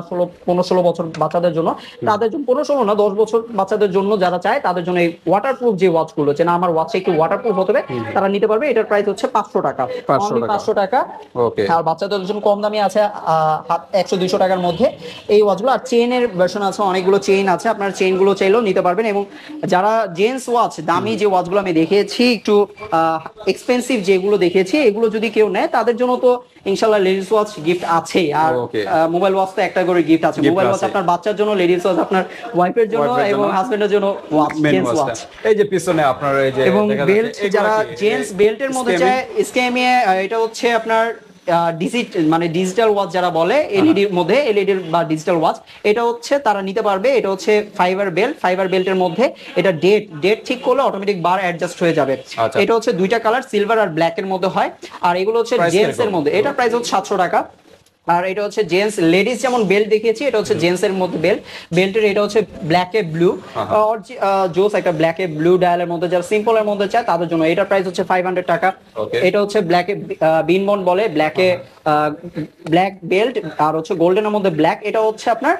15-16 বছর বাচ্চাদের জন্য, তাদের জন্য 15-16 না 10 বছর বাচ্চাদের জন্য যারা চায়, তাদের জন্য এই ওয়াটারপ্রুফ যে ওয়াচগুলো, যে না আমার ওয়াচে একটু ওয়াটারপ্রুফ হতে হবে, তারা নিতে পারবে। এটার প্রাইস হচ্ছে 500 টাকা, 500 টাকা। 500 টাকা। Okay. আর বাচ্চাদের জন্য কম দামি আছে 100-200 টাকার মধ্যে এই ওয়াচগুলো। আর চেইনের ভার্সন আছে, অনেকগুলো চেইন আছে, আপনার চেইনগুলো চাইলেও নিতে পারবেন। এবং যারা জেন্টস ওয়াচ, দামি যে ওয়াচগুলো আমি দেখিয়েছি, একটু এক্সপেন্সিভ যেগুলো দেখিয়েছি, এগুলো যদি কেউ নেয় তাদের জন্য তো ইনশাআল্লাহ লেডিস ওয়াচ গিফট আছেই। আর Okay. মোবাইল ওয়াচ তো একটা করে গিফট আছে, Gift মোবাইল ওয়াচ আছে। আপনার বাচ্চার জন্য, লেডিস ওয়াচ আপনার ওয়াইফের জন্য, Wife এর এবং জন্য। হাজবেন্ডের জন্য ওয়াচ, মেন জেন্টস ওয়াচ। ওয়াচটা এই যে পিছনে আপনার এই যে এবং দেখা বেল্ট যাচ্ছে, এগুলো যারা কি? জেন্টস বেল্টের মধ্যে Scheming? চায়, স্কেমিয়া, এটা হচ্ছে আপনার মানে ডিজিটাল ওয়াচ যারা বলে, এলইডির মধ্যে, এলইডির বা ডিজিটাল ওয়াচ, এটা হচ্ছে তারা নিতে পারবে। এটা হচ্ছে ফাইবার বেল্টের মধ্যে, এটা ডেট ঠিক করলে অটোমেটিক বার অ্যাডজাস্ট হয়ে যাবে। আচ্ছা। এটা হচ্ছে দুইটা কালার, সিলভার আর ব্ল্যাক এর মধ্যে হয়। আর এগুলো হচ্ছে Price জেন্টস এর কিরকম? মধ্যে, এটা প্রাইস হচ্ছে 700 টাকা। আর এটা হচ্ছে জেন্টস লেডিস যেমন বেল্ট দেখিয়েছি, এটা হচ্ছে জেন্টস এর মধ্যে বেল্ট। বেল্টের এটা হচ্ছে ব্ল্যাক এ ব্লু, জোস একটা ব্ল্যাক এ ব্লু ডায়ালের মধ্যে, যারা সিম্পল এর মধ্যে চায় তাদের জন্য এটা প্রাইস হচ্ছে 500 টাকা। এটা হচ্ছে ব্ল্যাক এ বিনবন বলে, ব্ল্যাক এ ব্ল্যাক বেল্ট, আর হচ্ছে গোল্ডেনের মধ্যে ব্ল্যাক, এটা হচ্ছে আপনার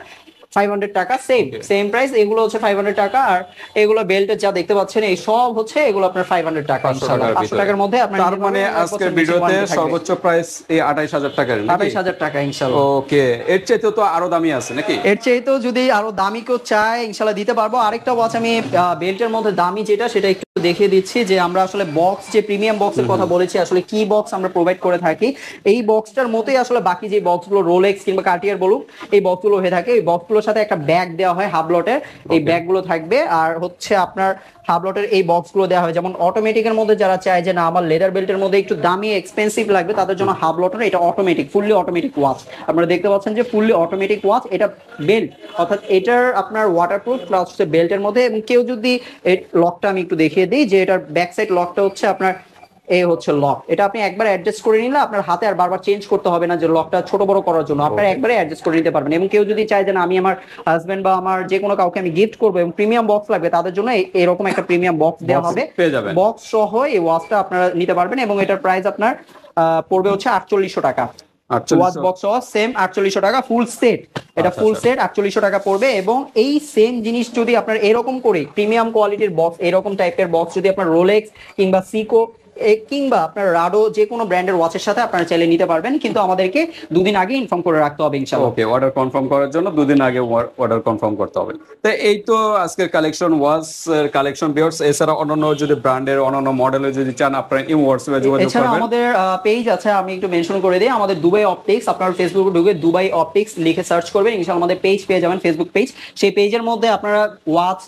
500 টাকা, সেম প্রাইস। এগুলো হচ্ছে 500 টাকা। আর এগুলো বেল্টের যা দেখতে পাচ্ছেন এই সব হচ্ছে এগুলো আপনার 500 টাকা, ইনশাআল্লাহ 500 টাকার মধ্যে আপনার। তার মানে আজকের ভিডিওতে সর্বোচ্চ প্রাইস এই 28000 টাকা, 28000 টাকা ইনশাআল্লাহ। ওকে, এর চাইতে তো আরো দামি আছে নাকি? এর চাইতেও যদি আরো দামি কেউ চায় ইনশাআল্লাহ দিতে পারবো। আরেকটা ওয়াচ আমি বেল্টের মধ্যে দামি যেটা, সেটা একটু দেখিয়ে দিচ্ছি যে আমরা আসলে বক্স, যে প্রিমিয়াম বক্সের কথা বলেছি, আসলে কি বক্স আমরা প্রোভাইড করে থাকি। এই বক্সটার মতোই আসলে বাকি যে বক্সগুলো রোলেক্স কিংবা কার্টিয়ার বলুন, এই বক্সগুলো হয়ে থাকে। এই বক্সগুলোর সাথে একটা ব্যাগ দেওয়া হয় হাফ লটের, এই ব্যাগগুলো থাকবে। আর হচ্ছে আপনার হাফ লটের এই বক্সগুলো দেওয়া হয়। যেমন অটোমেটিকের মধ্যে যারা চায় যে না আমার লেদার বেল্টের মধ্যে একটু দামি এক্সপেন্সিভ লাগবে, তাদের জন্য হাফ লটের এটা অটোমেটিক, ফুললি অটোমেটিক ওয়াচ। আপনারা দেখতে পাচ্ছেন যে ফুললি অটোমেটিক ওয়াচ, এটা বেল্ট, অর্থাৎ এটার আপনার ওয়াটারপ্রুফ প্লাস হচ্ছে বেল্টের মধ্যে। এবং কেউ যদি এই লকটা আমি একটু দেখিয়ে দিই, যে এটার ব্যাক সাইড লকটা হচ্ছে আপনার এই হচ্ছে লক, এটা আপনি একবার অ্যাডজাস্ট করে নিলে আপনার হাতে আর বারবার চেঞ্জ করতে হবে না, যে লকটা ছোট বড় করার জন্য আপনারা একবারে অ্যাডজাস্ট করে নিতে পারবেন। এবং কেউ যদি চায় যে না আমি আমার হাজবেন্ড বা আমার যে কোনো কাউকে আমি গিফট করবো এবং প্রিমিয়াম বক্স লাগবে, তাদের জন্য এরকম একটা প্রিমিয়াম বক্স দেওয়া হবে, বক্স সহ এই ওয়াচটা আপনারা নিতে পারবেন। এবং এটার প্রাইস আপনার পড়বে হচ্ছে 4800 টাকা। ওয়াচ বক্স সেম 4800 টাকা, ফুল সেট, এটা ফুল সেট 4800 টাকা পড়বে। এবং এই সেম জিনিস যদি আপনার এরকম করে প্রিমিয়াম কোয়ালিটির বক্স, এরকম টাইপের বক্স যদি আপনার রোলেক্স কিংবা সিকো কিংবা আপনার রাডো যে কোনো ব্র্যান্ডের ওয়াচের সাথে আপনারা চাইলে নিতে পারবেন, কিন্তু আমাদেরকে 2 দিন আগে ইনফর্ম করে রাখতে হবে ইনশাআল্লাহ। ওকে, অর্ডার কনফার্ম করার জন্য 2 দিন আগে অর্ডার কনফার্ম করতে হবে। তো এই তো আজকের কালেকশন, ওয়াচ কালেকশন ভিউয়ার্স। এছাড়া অন্যান্য যদি ব্র্যান্ডের অন্যান্য মডেলের যদি চান, আপনারা এই হোয়াটসঅ্যাপে যোগাযোগ করবেন। এছাড়া আমাদের পেজ আছে, আমি একটু মেনশন করে দিই, আমাদের দুবাই অপটিক্স। আপনারা ফেসবুকে ঢুকে দুবাই অপটিক্স লিখে সার্চ করবেন, ইনশাআল্লাহ আমাদের পেজ পেয়ে যাবেন, ফেসবুক পেজ। সেই পেজের মধ্যে আপনারা ওয়াচ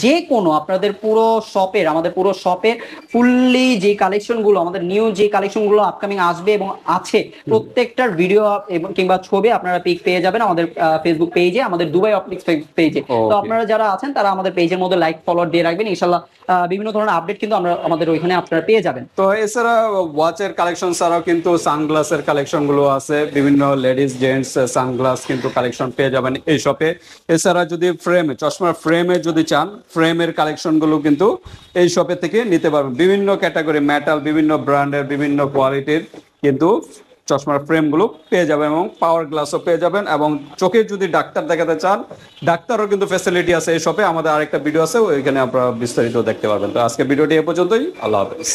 যে কোনো আপনাদের পুরো শপের, আমাদের পুরো শপের ফুললি যে কালেকশনগুলো, আমাদের নিউ যে কালেকশনগুলো আপকামিং আসবে এবং আছে, প্রত্যেকটার ভিডিও এবং কিংবা ছবি আপনারা পিক পেয়ে যাবেন আমাদের ফেসবুক পেজে, আমাদের দুবাই অপটিক্স পেজে। তো আপনারা যারা আছেন তারা আমাদের পেজের মধ্যে লাইক ফলোয়ার দিয়ে রাখবেন, ইনশাআল্লাহ বিভিন্ন ধরনের আপডেট কিন্তু আমরা আমাদের ওইখানে আপনারা পেয়ে যাবেন। তো এছাড়া ওয়াচের কালেকশন ছাড়াও কিন্তু সানগ্লাসের কালেকশন গুলো আছে, বিভিন্ন লেডিস জেন্টস সানগ্লাস কিন্তু কালেকশন পেয়ে যাবেন এই শপে। এছাড়া যদি ফ্রেমে, চশমার ফ্রেমে যদি চান, ফ্রেমের কালেকশন গুলো কিন্তু এই শপে থেকে নিতে পারবেন। বিভিন্ন ক্যাটাগরি মেটাল, বিভিন্ন ব্র্যান্ডের, বিভিন্ন কোয়ালিটির কিন্তু চশমার ফ্রেম গুলো পেয়ে যাবেন, এবং পাওয়ার গ্লাসও পেয়ে যাবেন। এবং চোখে যদি ডাক্তার দেখাতে চান, ডাক্তারও কিন্তু ফ্যাসিলিটি আছে এই শপে। আমাদের আরেকটা ভিডিও আছে, ওইখানে আপনারা বিস্তারিত দেখতে পারবেন। তো আজকে ভিডিওটি এ পর্যন্তই, আল্লাহ হাফেজ।